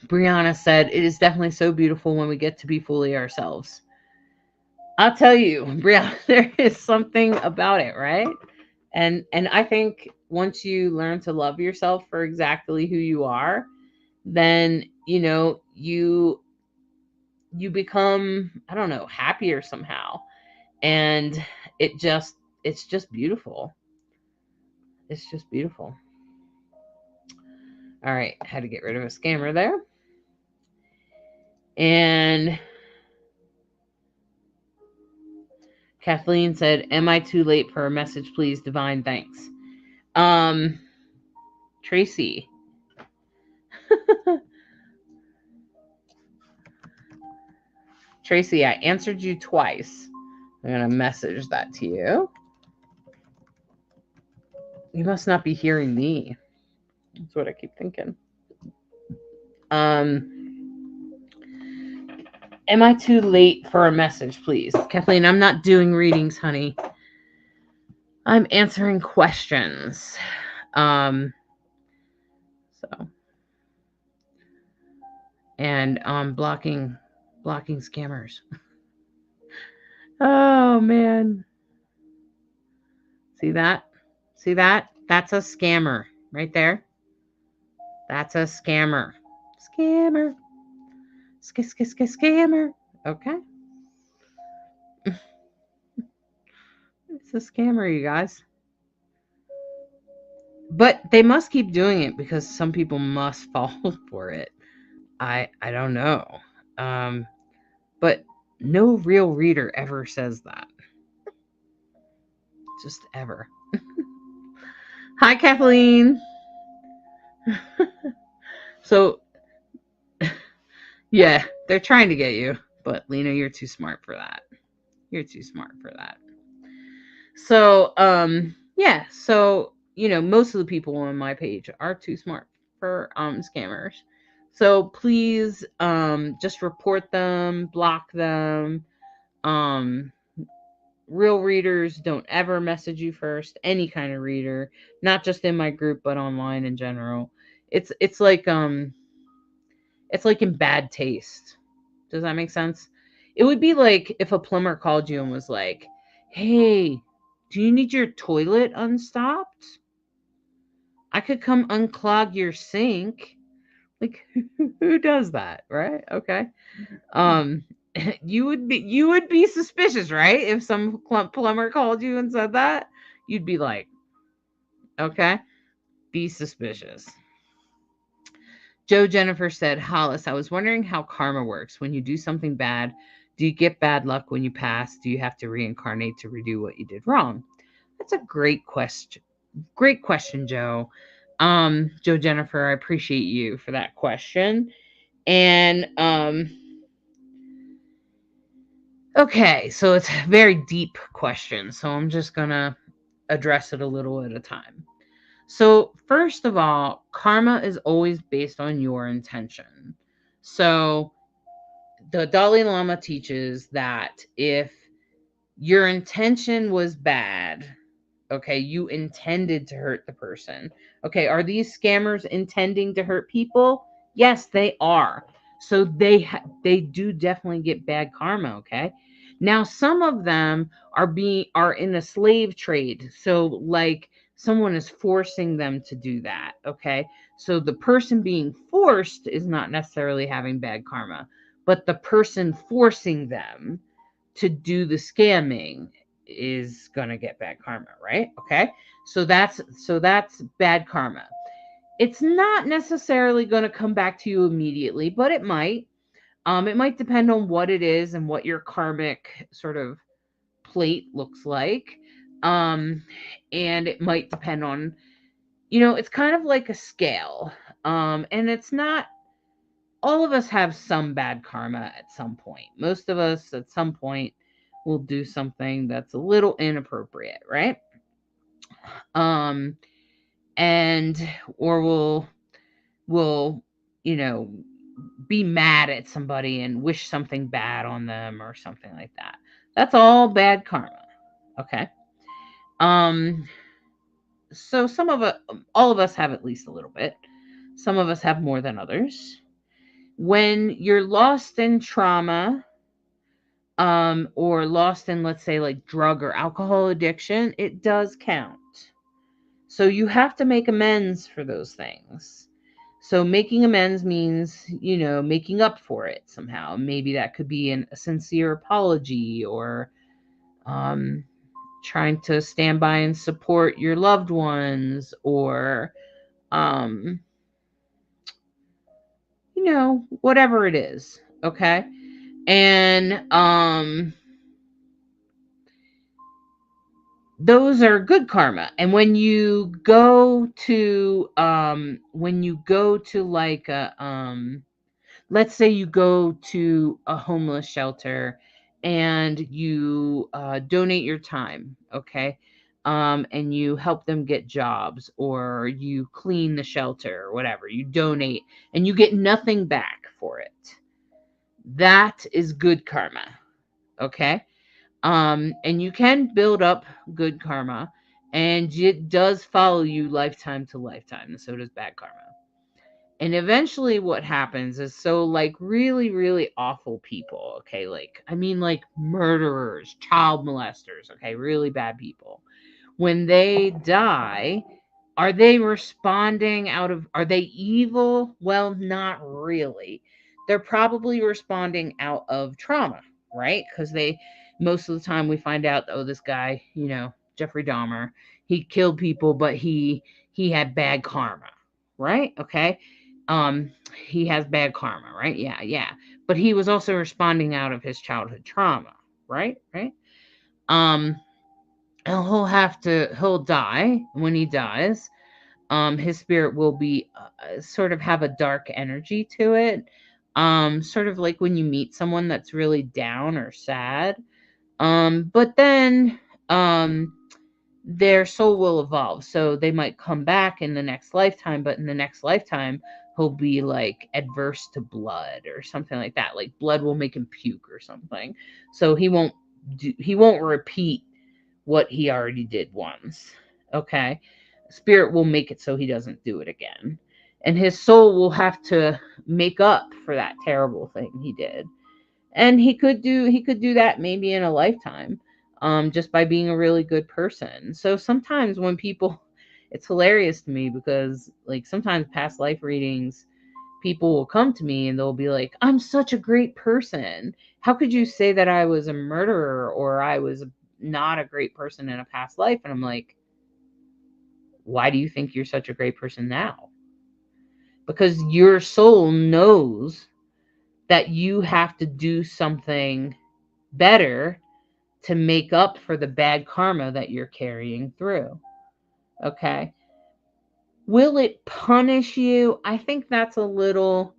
Brianna said, it is definitely so beautiful when we get to be fully ourselves. I'll tell you, Brianna, there is something about it, right? And I think once you learn to love yourself for exactly who you are, then you become, I don't know, happier somehow. And it's just beautiful. It's just beautiful. All right, had to get rid of a scammer there. And Kathleen said, am I too late for a message, please? Divine thanks. Tracy. Tracy, I answered you twice. I'm going to message that to you. You must not be hearing me. That's what I keep thinking. Am I too late for a message, please? Kathleen, I'm not doing readings, honey. I'm answering questions. So and blocking scammers. Oh man. See that? See that? That's a scammer right there. That's a scammer. Scammer. Scammer. Okay. It's a scammer, you guys. But they must keep doing it because some people must fall for it. I don't know. Um, but no real reader ever says that. Just ever. Hi, Kathleen. So, yeah, they're trying to get you. But, Lena, you're too smart for that. You're too smart for that. So, yeah. So, most of the people on my page are too smart for scammers. So please just report them, block them. Um, Real readers don't ever message you first. Any kind of reader, not just in my group, but online in general. It's like it's like in bad taste. Does that make sense? It would be like if a plumber called you and was like, "Hey, do you need your toilet unstopped? I could come unclog your sink." Like who does that, right? Okay. Um you would be suspicious, right? If some plumber called you and said that, you'd be like, "Okay, be suspicious." Joe Jennifer said, "Hollis, I was wondering how karma works. When you do something bad, do you get bad luck when you pass? Do you have to reincarnate to redo what you did wrong?" That's a great question. Great question, Joe. Joe Jennifer, I appreciate you for that question. And okay, so it's a very deep question. So I'm just gonna address it a little at a time. So, first of all, karma is always based on your intention. So, the Dalai Lama teaches that if your intention was bad, okay, you intended to hurt the person. Okay, are these scammers intending to hurt people? Yes, they are. So they do definitely get bad karma, okay? Now some of them are in a slave trade. So like someone is forcing them to do that, okay? So the person being forced is not necessarily having bad karma, but the person forcing them to do the scamming is gonna get bad karma, right? Okay. So that's bad karma. It's not necessarily gonna come back to you immediately, but it might. It might depend on what it is and what your karmic sort of plate looks like. Um, and it might depend on, it's kind of like a scale. And it's not all of us have some bad karma at some point. Most of us at some point will do something that's a little inappropriate, right? Um and or will you know be mad at somebody and wish something bad on them or something like that. That's all bad karma. Okay. Um so some of it, all of us have at least a little bit. Some of us have more than others. When you're lost in trauma, or lost in, let's say, like drug or alcohol addiction, it does count. So you have to make amends for those things. So making amends means, making up for it somehow. Maybe that could be a sincere apology, or um, trying to stand by and support your loved ones, or um, whatever it is. Okay. And those are good karma. And when you go to like let's say you go to a homeless shelter and you donate your time, okay, and you help them get jobs, or you clean the shelter, or whatever, you donate and you get nothing back for it, that is good karma. Okay. And you can build up good karma. And it does follow you lifetime to lifetime, and so does bad karma. And eventually what happens is, so like really, really awful people, okay, like I mean like murderers, child molesters, okay, really bad people. When they die, are they responding out of, are they evil? Well, not really. They're probably responding out of trauma, right? Because they, most of the time we find out, oh, this guy, Jeffrey Dahmer, he killed people, but he had bad karma, right? Okay. He has bad karma, right? Yeah, yeah. But he was also responding out of his childhood trauma, right? Right? Um, and he'll die. When he dies, his spirit will be sort of have a dark energy to it. Sort of like when you meet someone that's really down or sad. But then their soul will evolve. So they might come back in the next lifetime, but in the next lifetime, he'll be like adverse to blood or something like that. Like blood will make him puke or something. So he won't repeat what he already did once. Okay. Spirit will make it so he doesn't do it again. And his soul will have to make up for that terrible thing he did. And he could do that maybe in a lifetime, just by being a really good person. So sometimes when people, it's hilarious to me because like sometimes past life readings, people will come to me and they'll be like, I'm such a great person. How could you say that I was a murderer or I was not a great person in a past life? And I'm like, why do you think you're such a great person now? Because your soul knows that you have to do something better to make up for the bad karma that you're carrying through. Okay. Will it punish you? I think that's a little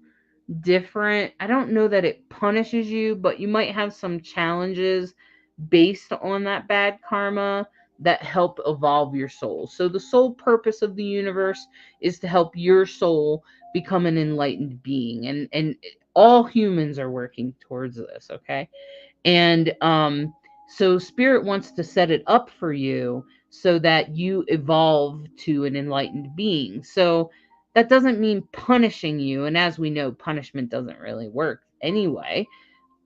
different. I don't know that it punishes you, but you might have some challenges based on that bad karma that help evolve your soul. So the sole purpose of the universe is to help your soul become an enlightened being, and all humans are working towards this, okay? And so spirit wants to set it up for you so that you evolve to an enlightened being. So that doesn't mean punishing you. And as we know, punishment doesn't really work anyway,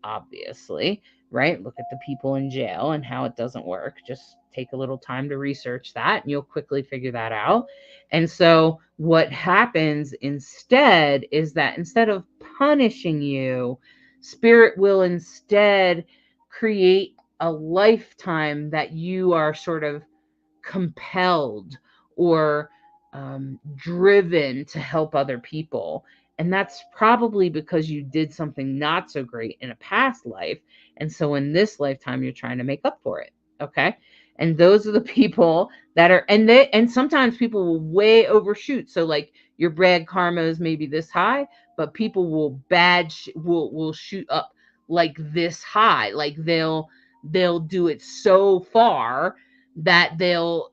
obviously, right? Look at the people in jail and how it doesn't work. Just take a little time to research that and you'll quickly figure that out. And so what happens instead is that instead of punishing you, spirit will instead create a lifetime that you are sort of compelled or driven to help other people. And that's probably because you did something not so great in a past life. And so in this lifetime, you're trying to make up for it. Okay. And those are the people that are, and sometimes people will way overshoot. So like your bad karma is maybe this high, but people will shoot up like this high. Like they'll do it so far that they'll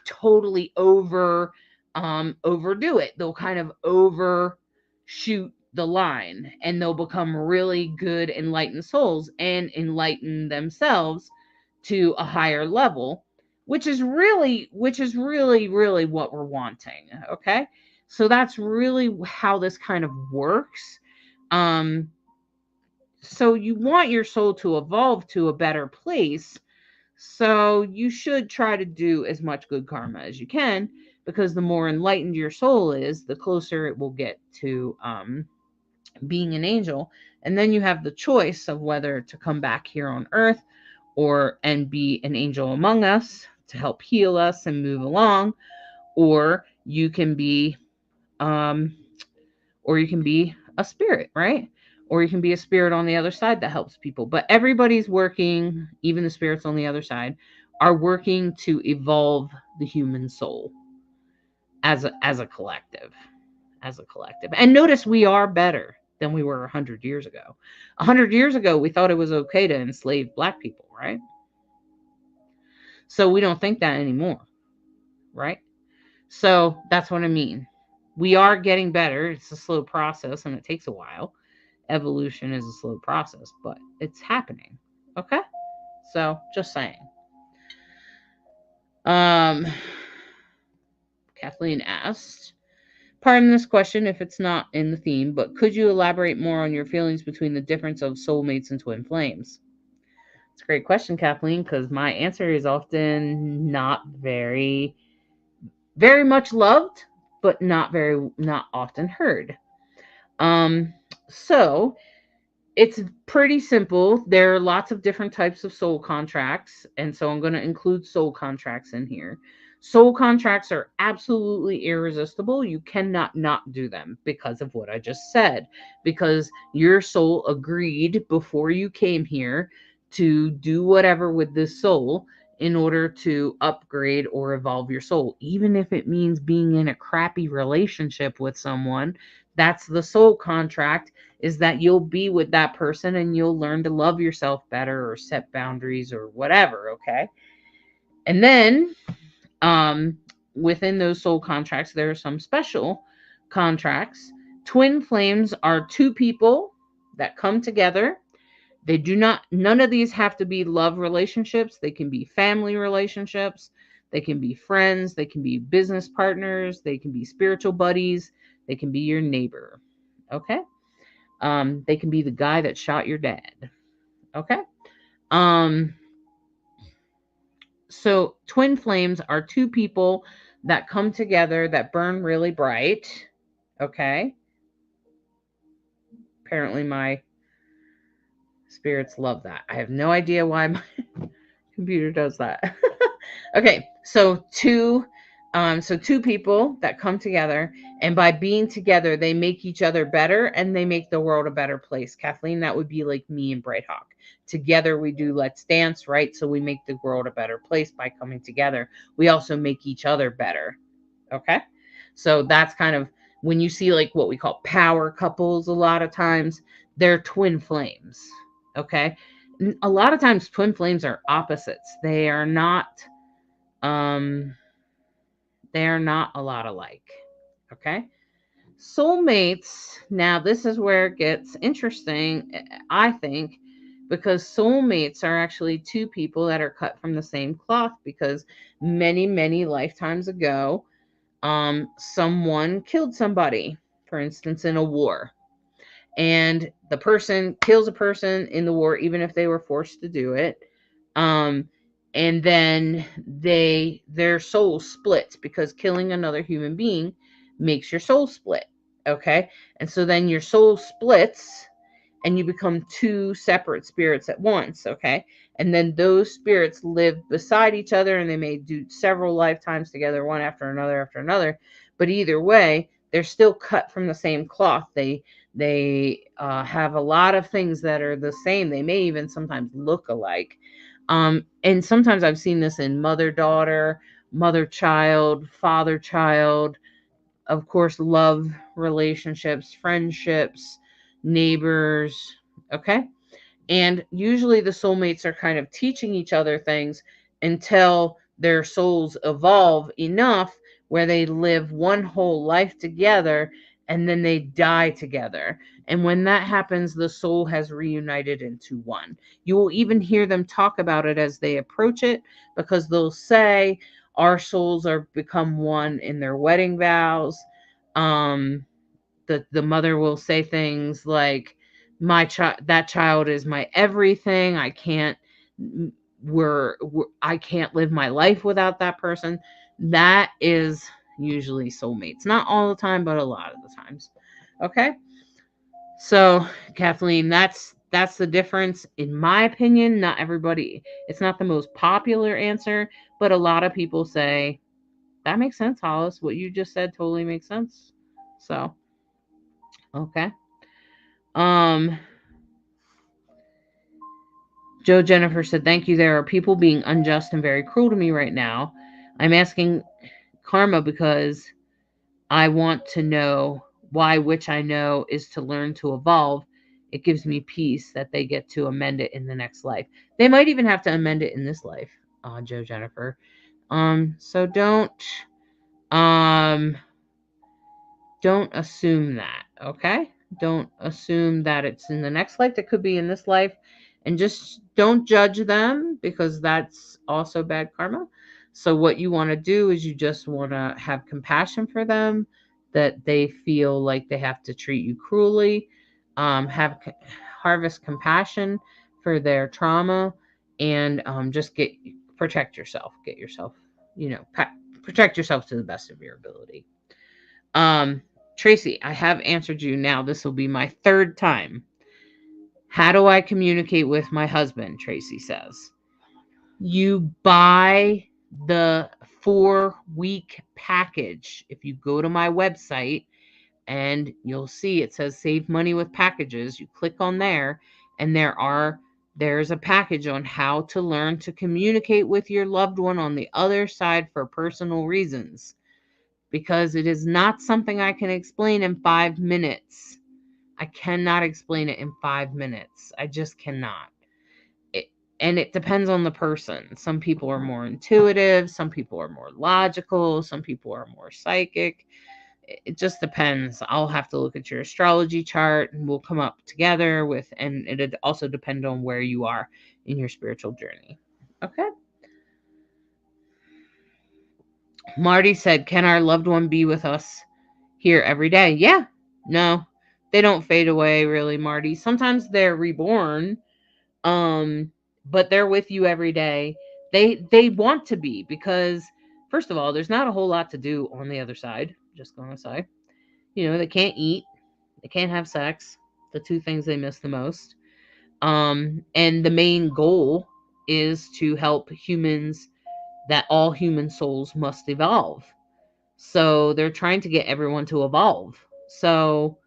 totally overdo it. They'll kind of overshoot the line and they'll become really good enlightened souls and enlighten themselves to a higher level, which is really what we're wanting. Okay. So that's really how this kind of works. um so you want your soul to evolve to a better place, so you should try to do as much good karma as you can, because the more enlightened your soul is, the closer it will get to being an angel. And then you have the choice of whether to come back here on earth or and be an angel among us to help heal us and move along, or you can be um, or you can be a spirit, right? Or you can be a spirit on the other side that helps people. But everybody's working, even the spirits on the other side, are working to evolve the human soul as a collective, as a collective. And notice we are better than we were 100 years ago. 100 years ago, we thought it was okay to enslave black people, right? So we don't think that anymore, right? So that's what I mean. We are getting better. It's a slow process and it takes a while. Evolution is a slow process, but it's happening. Okay? So, just saying. Um, Kathleen asked, pardon this question if it's not in the theme, but could you elaborate more on your feelings between the difference of soulmates and twin flames? It's a great question, Kathleen, because my answer is often not very much loved, but not often heard. Um, so it's pretty simple. There are lots of different types of soul contracts, and so I'm going to include soul contracts in here. Soul contracts are absolutely irresistible. You cannot not do them because of what I just said, because your soul agreed before you came here to do whatever with this soul in order to upgrade or evolve your soul, even if it means being in a crappy relationship with someone. That's the soul contract, is that you'll be with that person and you'll learn to love yourself better or set boundaries or whatever, okay? And then um within those soul contracts there are some special contracts. Twin flames are two people that come together. They do not None of these have to be love relationships. They can be family relationships, they can be friends, they can be business partners, they can be spiritual buddies, they can be your neighbor. Okay? They can be the guy that shot your dad. Okay. Um, so twin flames are two people that come together that burn really bright. Okay. Apparently, my spirits love that. I have no idea why my computer does that. Okay, so two people that come together, and by being together, they make each other better and they make the world a better place. Kathleen, that would be like me and Bright Hawk. Together we do Let's Dance, right? So we make the world a better place by coming together. We also make each other better. Okay? So that's kind of when you see like what we call power couples a lot of times, they're twin flames. Okay? A lot of times twin flames are opposites. Um they are not a lot alike. Okay? Soulmates, now this is where it gets interesting, I think, because soulmates are actually two people that are cut from the same cloth, because many lifetimes ago, someone killed somebody, for instance, in a war. And the person kills a person in the war, even if they were forced to do it. Um, and then their soul splits, because killing another human being makes your soul split. Okay. And so then your soul splits and you become two separate spirits at once. Okay. And then those spirits live beside each other and they may do several lifetimes together, one after another after another. But either way, they're still cut from the same cloth. They have a lot of things that are the same. They may even sometimes look alike. And sometimes I've seen this in mother daughter, mother child, father child, of course, love relationships, friendships, neighbors. Okay. And usually the soulmates are kind of teaching each other things until their souls evolve enough where they live one whole life together and then they die together. And when that happens, the soul has reunited into one. You will even hear them talk about it as they approach it, because they'll say, our souls are become one in their wedding vows. Um, the mother will say things like, my child, that child is my everything. I can't live my life without that person. That is usually soulmates, not all the time, but a lot of the times. Okay. So Kathleen, that's the difference in my opinion. Not everybody, it's not the most popular answer, but a lot of people say that makes sense, Hollis. What you just said totally makes sense. So okay. Um, Joe Jennifer said, thank you. There are people being unjust and very cruel to me right now. I'm asking karma because I want to know why, which I know is to learn to evolve. It gives me peace that they get to amend it in the next life. They might even have to amend it in this life, Joe Jennifer. So um don't assume that, okay? Don't assume that it's in the next life. That could be in this life. And just don't judge them, because that's also bad karma. So what you want to do is you just want to have compassion for them, that they feel like they have to treat you cruelly. Harvest compassion for their trauma, and just protect yourself. Get yourself, protect yourself to the best of your ability. Um, Tracy, I have answered you now. This will be my third time. How do I communicate with my husband? Tracy says. You buy the 4-week package. If you go to my website, and you'll see it says save money with packages, you click on there, and there's a package on how to learn to communicate with your loved one on the other side for personal reasons, because it is not something I can explain in 5 minutes. I cannot explain it in 5 minutes. I just cannot. And it depends on the person. Some people are more intuitive, some people are more logical, some people are more psychic. It just depends. I'll have to look at your astrology chart, and we'll come up together with, and it'd also depend on where you are in your spiritual journey. Okay. Marty said, can our loved one be with us here every day? Yeah. No, they don't fade away, really, Marty. Sometimes they're reborn, but they're with you every day. They want to be, because first of all, there's not a whole lot to do on the other side. Just gonna say, they can't eat, they can't have sex, the two things they miss the most. And the main goal is to help humans, that all human souls must evolve. So they're trying to get everyone to evolve. So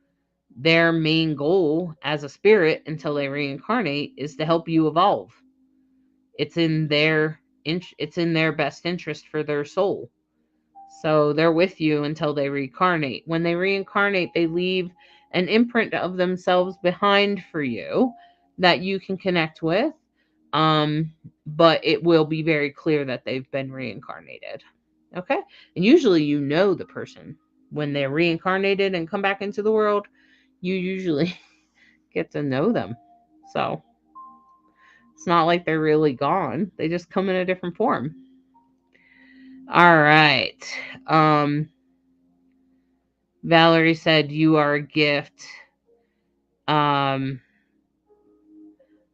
their main goal as a spirit until they reincarnate is to help you evolve. It's in their best interest for their soul. So they're with you until they reincarnate. When they reincarnate, they leave an imprint of themselves behind for you that you can connect with. Um, but it will be very clear that they've been reincarnated. Okay? And usually the person when they're reincarnated and come back into the world, you usually get to know them. So it's not like they're really gone. They just come in a different form. All right. Um, Valerie said, you are a gift. Um,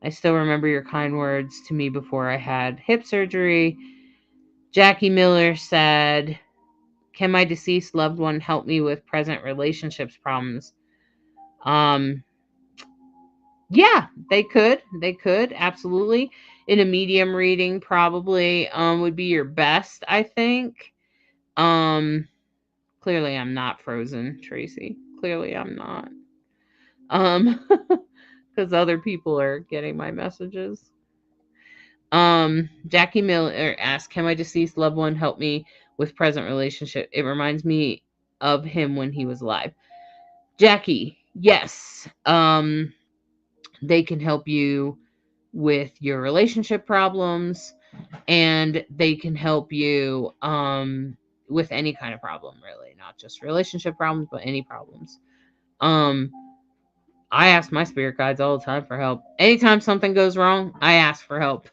I still remember your kind words to me before I had hip surgery. Jackie Miller said, can my deceased loved one help me with present relationships problems? Yeah, they could. They could, absolutely. In a medium reading, probably would be your best, I think. Um, Clearly I'm not frozen, Tracy. Clearly I'm not. Um, because other people are getting my messages. Jackie Miller asked, can my deceased loved one help me with present relationship? It reminds me of him when he was alive. Jackie, yes. They can help you with your relationship problems, and they can help you with any kind of problem, really, not just relationship problems, but any problems. um I ask my spirit guides all the time for help. Anytime something goes wrong, I ask for help.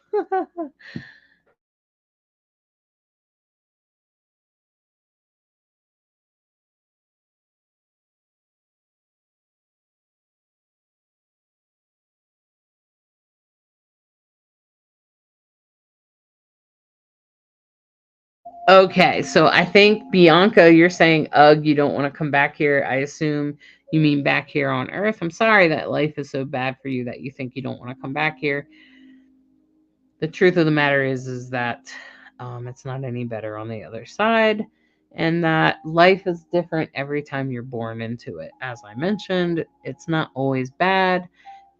Okay, so I think, Bianca, you're saying, ugh, you don't want to come back here. I assume you mean back here on Earth. I'm sorry that life is so bad for you that you think you don't want to come back here. The truth of the matter is that it's not any better on the other side, and that life is different every time you're born into it. As I mentioned, it's not always bad.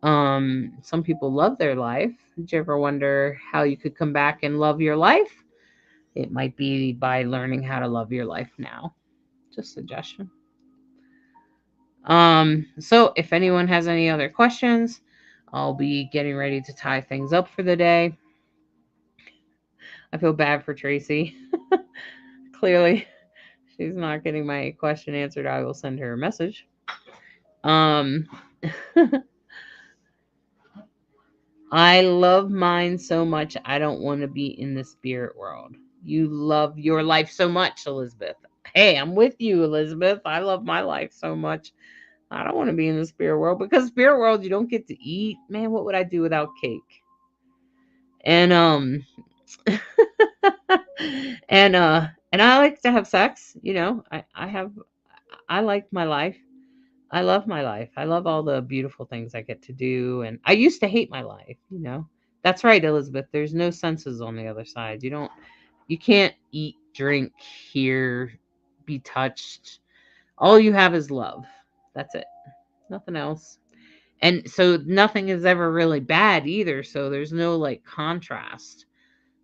Some people love their life. Did you ever wonder how you could come back and love your life? It might be by learning how to love your life now. Just suggestion. So if anyone has any other questions, I'll be getting ready to tie things up for the day. I feel bad for Tracy. Clearly, she's not getting my question answered. I will send her a message. Um, I love mine so much. I don't want to be in the spirit world. You love your life so much, Elizabeth. Hey, I'm with you, Elizabeth. I love my life so much. I don't want to be in the spirit world because spirit world you don't get to eat. Man, what would I do without cake? And and I like to have sex, you know. I like my life. I love my life. I love all the beautiful things I get to do, and I used to hate my life, you know. That's right, Elizabeth. There's no senses on the other side. You can't eat, drink, hear, be touched. All you have is love. That's it. Nothing else. And so nothing is ever really bad either, so there's no like contrast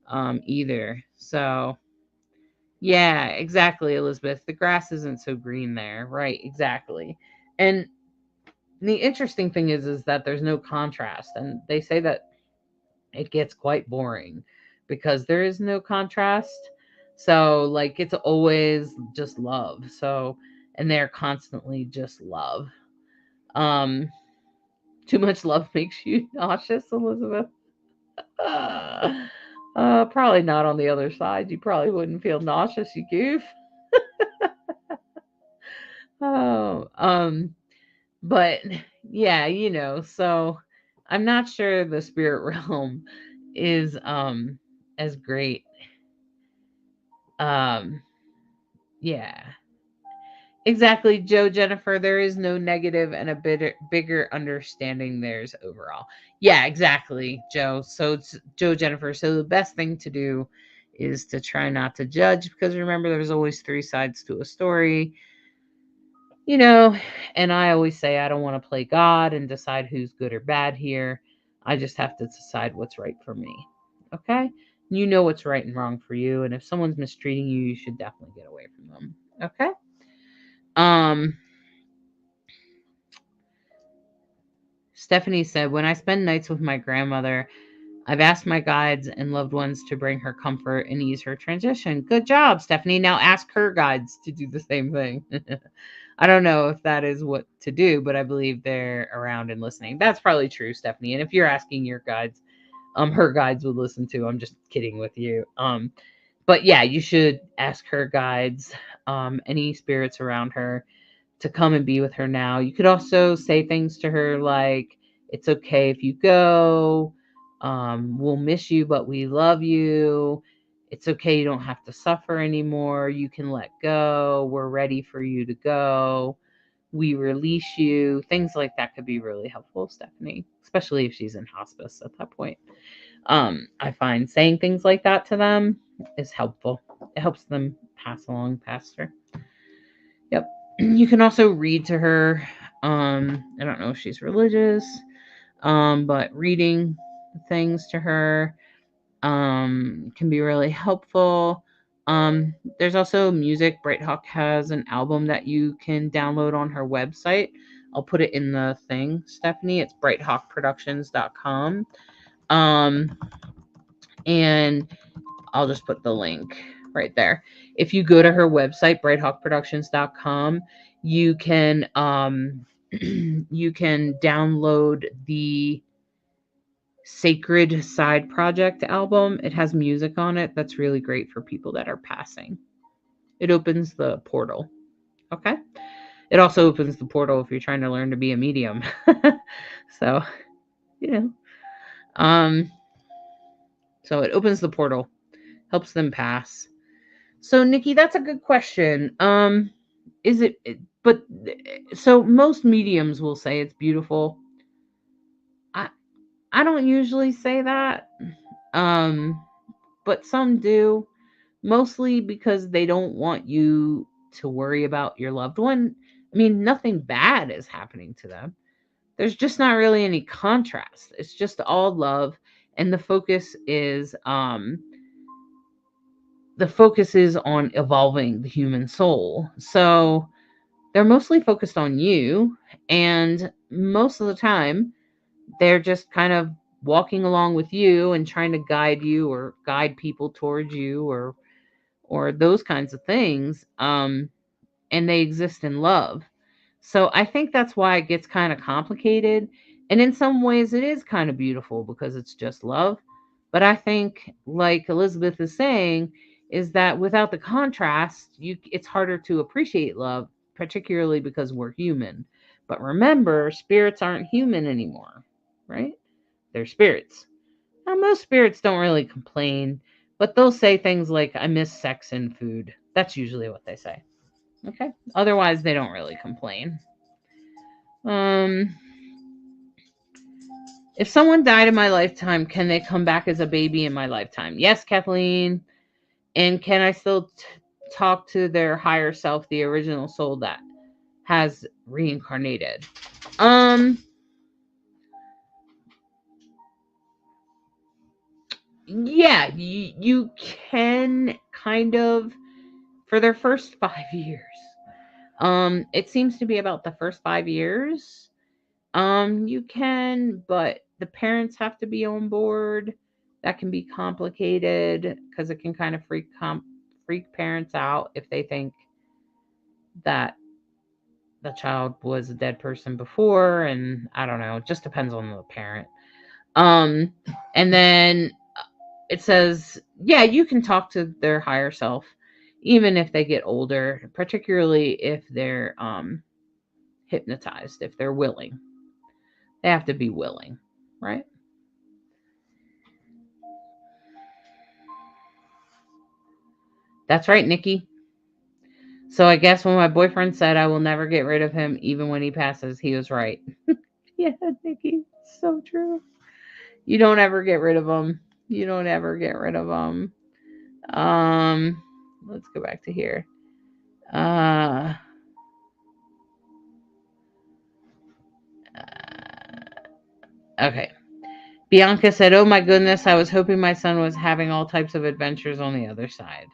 either. So yeah, exactly, Elizabeth. The grass isn't so green there. Right, exactly. And the interesting thing is that there's no contrast, and they say that it gets quite boring because there is no contrast. So like it's always just love. So and they're constantly just love. Um Too much love makes you nauseous, Elizabeth. Probably not on the other side. You probably wouldn't feel nauseous, you goof. Oh, but yeah, you know, so I'm not sure the spirit realm is as great. Um yeah. Exactly, Joe Jennifer. There is no negative and a bigger understanding there's overall. Yeah, exactly, Joe. So it's Joe Jennifer. So the best thing to do is to try not to judge because remember, there's always three sides to a story, you know. And I always say I don't want to play God and decide who's good or bad here. I just have to decide what's right for me. Okay? You know what's right and wrong for you. And if someone's mistreating you, you should definitely get away from them. Okay? Um, Stephanie said, when I spend nights with my grandmother, I've asked my guides and loved ones to bring her comfort and ease her transition. Good job, Stephanie. Now ask her guides to do the same thing. I don't know if that is what to do, but I believe they're around and listening. That's probably true, Stephanie. And if you're asking your guides, her guides would listen too. I'm just kidding with you. But yeah, you should ask her guides, any spirits around her to come and be with her now. You could also say things to her like, it's okay if you go. We'll miss you, but we love you. It's okay. You don't have to suffer anymore. You can let go. We're ready for you to go. We release you. Things like that could be really helpful, Stephanie, especially if she's in hospice at that point. I find saying things like that to them is helpful. It helps them pass along past her. Yep. You can also read to her. I don't know if she's religious, but reading things to her can be really helpful. There's also music. Bright Hawk has an album that you can download on her website. I'll put it in the thing, Stephanie. It's brighthawkproductions.com. Um, and I'll just put the link right there. If you go to her website, brighthawkproductions.com, you can you can download the Sacred Side Project album. It has music on it that's really great for people that are passing. It opens the portal. Okay? It also opens the portal if you're trying to learn to be a medium. So, you know. Um so it opens the portal, helps them pass. So, Nikki, that's a good question. Is it? But so most mediums will say it's beautiful. I I don't usually say that. Um, but some do, mostly because they don't want you to worry about your loved one. I mean, nothing bad is happening to them. There's just not really any contrast. It's just all love, and the focus is on evolving the human soul. So they're mostly focused on you, and most of the time they're just kind of walking along with you and trying to guide you or guide people towards you or those kinds of things. And they exist in love. So I think that's why it gets kind of complicated, and in some ways it is kind of beautiful because it's just love. But I think, like Elizabeth is saying, is that without the contrast, it's harder to appreciate love, particularly because we're human. But remember, spirits aren't human anymore, right? They're spirits. Now, most spirits don't really complain, but they'll say things like, I miss sex and food. That's usually what they say. Okay. Otherwise, they don't really complain. Um, if someone died in my lifetime, can they come back as a baby in my lifetime? Yes, Kathleen. And can I still talk to their higher self, the original soul that has reincarnated? Um, yeah, you can kind of for their first 5 years. It seems to be about the first 5 years. You can, but the parents have to be on board. That can be complicated because it can kind of freak parents out if they think that the child was a dead person before, and I don't know, it just depends on the parent. Um, and then it says, yeah, you can talk to their higher self even if they get older, particularly if they're hypnotized, if they're willing. They have to be willing, right? That's right, Nikki. So I guess when my boyfriend said I will never get rid of him even when he passes, he was right. Yeah, Nikki, so true. You don't ever get rid of them. You don't ever get rid of them. Um, let's go back to here. Uh, okay. Bianca said, "Oh my goodness, I was hoping my son was having all types of adventures on the other side."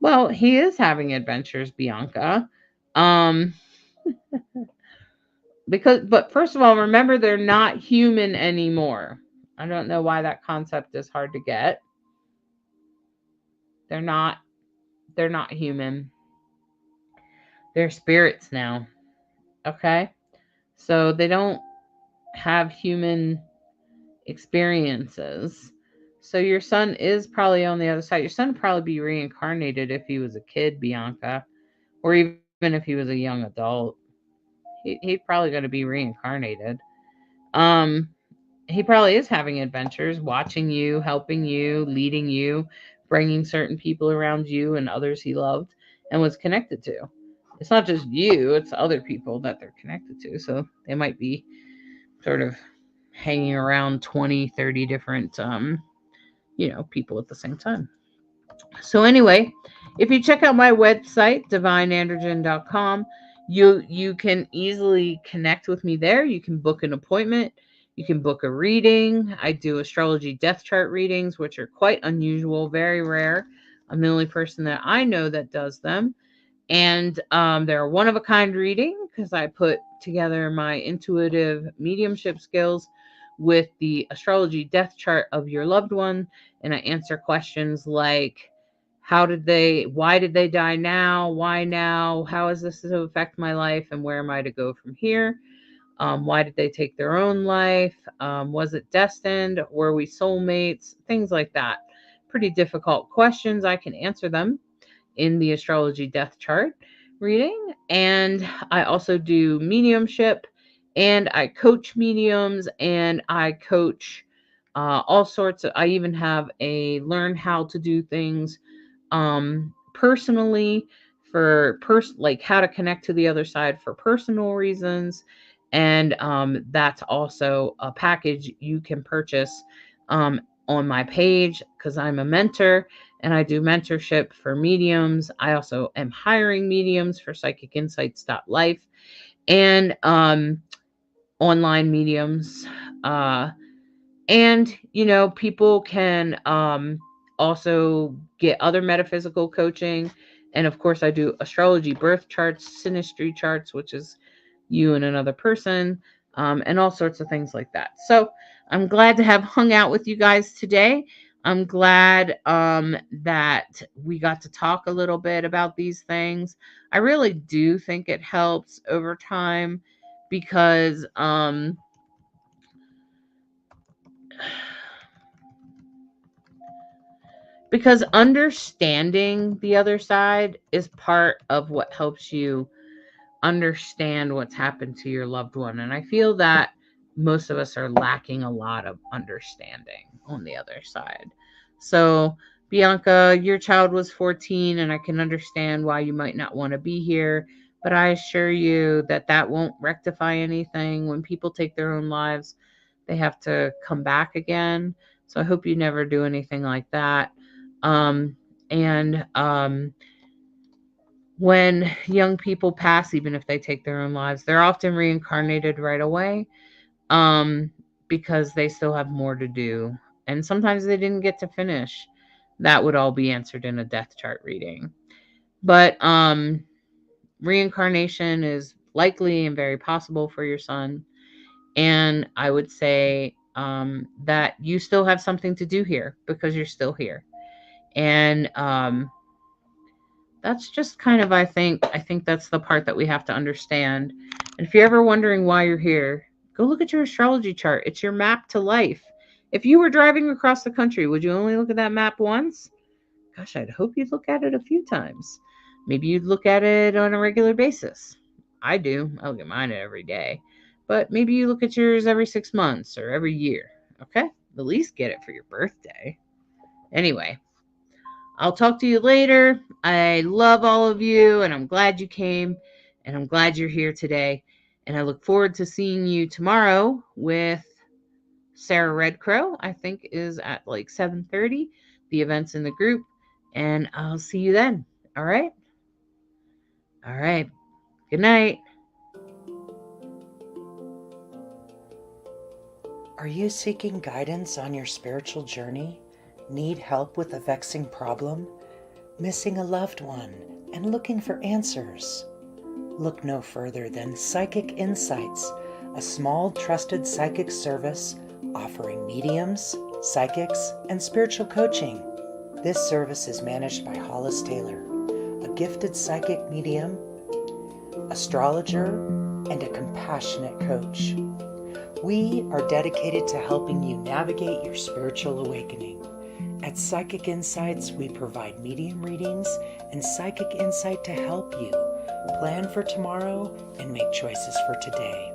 Well, he is having adventures, Bianca. Um, but first of all, remember they're not human anymore. I don't know why that concept is hard to get. They're not they're not human. They're spirits now. Okay? So they don't have human experiences. So your son is probably on the other side. Your son would probably be reincarnated if he was a kid, Bianca, or even if he was a young adult. He's probably going to be reincarnated. Um, he probably is having adventures, watching you, helping you, leading you, bringing certain people around you and others he loved and was connected to. It's not just you, it's other people that they're connected to. So they might be sort of hanging around 20, 30 different people at the same time. So anyway, if you check out my website divineandrogen.com, you can easily connect with me there. You can book an appointment, you can book a reading. I do astrology death chart readings, which are quite unusual, very rare. I'm the only person that I know that does them. And they're one of a kind reading because I put together my intuitive mediumship skills with the astrology death chart of your loved one. And I answer questions like, why did they die now? Why now? How is this to affect my life? And where am I to go from here? Why did they take their own life? Was it destined? Were we soulmates? Things like that. Pretty difficult questions. I can answer them in the astrology death chart reading. And I also do mediumship, and I coach mediums, and I coach all sorts of, I even have a learn how to do things personally for like how to connect to the other side for personal reasons. And that's also a package you can purchase on my page because I'm a mentor and I do mentorship for mediums. I also am hiring mediums for psychicinsights.life and online mediums. Uh, and people can also get other metaphysical coaching. And of course, I do astrology birth charts, synastry charts, which is you and another person, and all sorts of things like that. So I'm glad to have hung out with you guys today. I'm glad that we got to talk a little bit about these things. I really do think it helps over time because because understanding the other side is part of what helps you understand what's happened to your loved one. And I feel that most of us are lacking a lot of understanding on the other side. So, Bianca, your child was 14, and I can understand why you might not want to be here. But I assure you that that won't rectify anything. When people take their own lives, they have to come back again. So I hope you never do anything like that. And when young people pass, even if they take their own lives, they're often reincarnated right away, um, because they still have more to do. And sometimes they didn't get to finish. That would all be answered in a death chart reading. But reincarnation is likely and very possible for your son. And I would say that you still have something to do here because you're still here. And that's just kind of I think that's the part that we have to understand. And if you're ever wondering why you're here, go look at your astrology chart. It's your map to life. If you were driving across the country, would you only look at that map once? Gosh, I'd hope you'd look at it a few times. Maybe you'd look at it on a regular basis. I do. I look at mine every day. But maybe you look at yours every 6 months or every year. Okay? At least get it for your birthday. Anyway, I'll talk to you later. I love all of you, and I'm glad you came, and I'm glad you're here today. And I look forward to seeing you tomorrow with Sarah Redcrow. I think is at like 7:30. The events in the group, and I'll see you then. All right. All right. Good night. Are you seeking guidance on your spiritual journey? Need help with a vexing problem? Missing a loved one and looking for answers? Look no further than Psychic Insights, a small trusted psychic service offering mediums, psychics, and spiritual coaching. This service is managed by Hollis Taylor, a gifted psychic medium, astrologer, and a compassionate coach. We are dedicated to helping you navigate your spiritual awakening. At Psychic Insights, we provide medium readings and psychic insight to help you plan for tomorrow and make choices for today.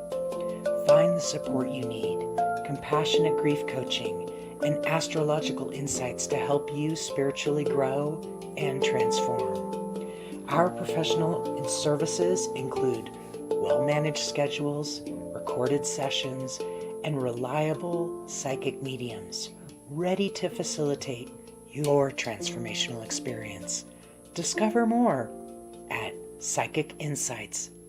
Find the support you need, compassionate grief coaching, and astrological insights to help you spiritually grow and transform. Our professional services include well-managed schedules, recorded sessions, and reliable psychic mediums ready to facilitate your transformational experience. Discover more at psychicinsights.com.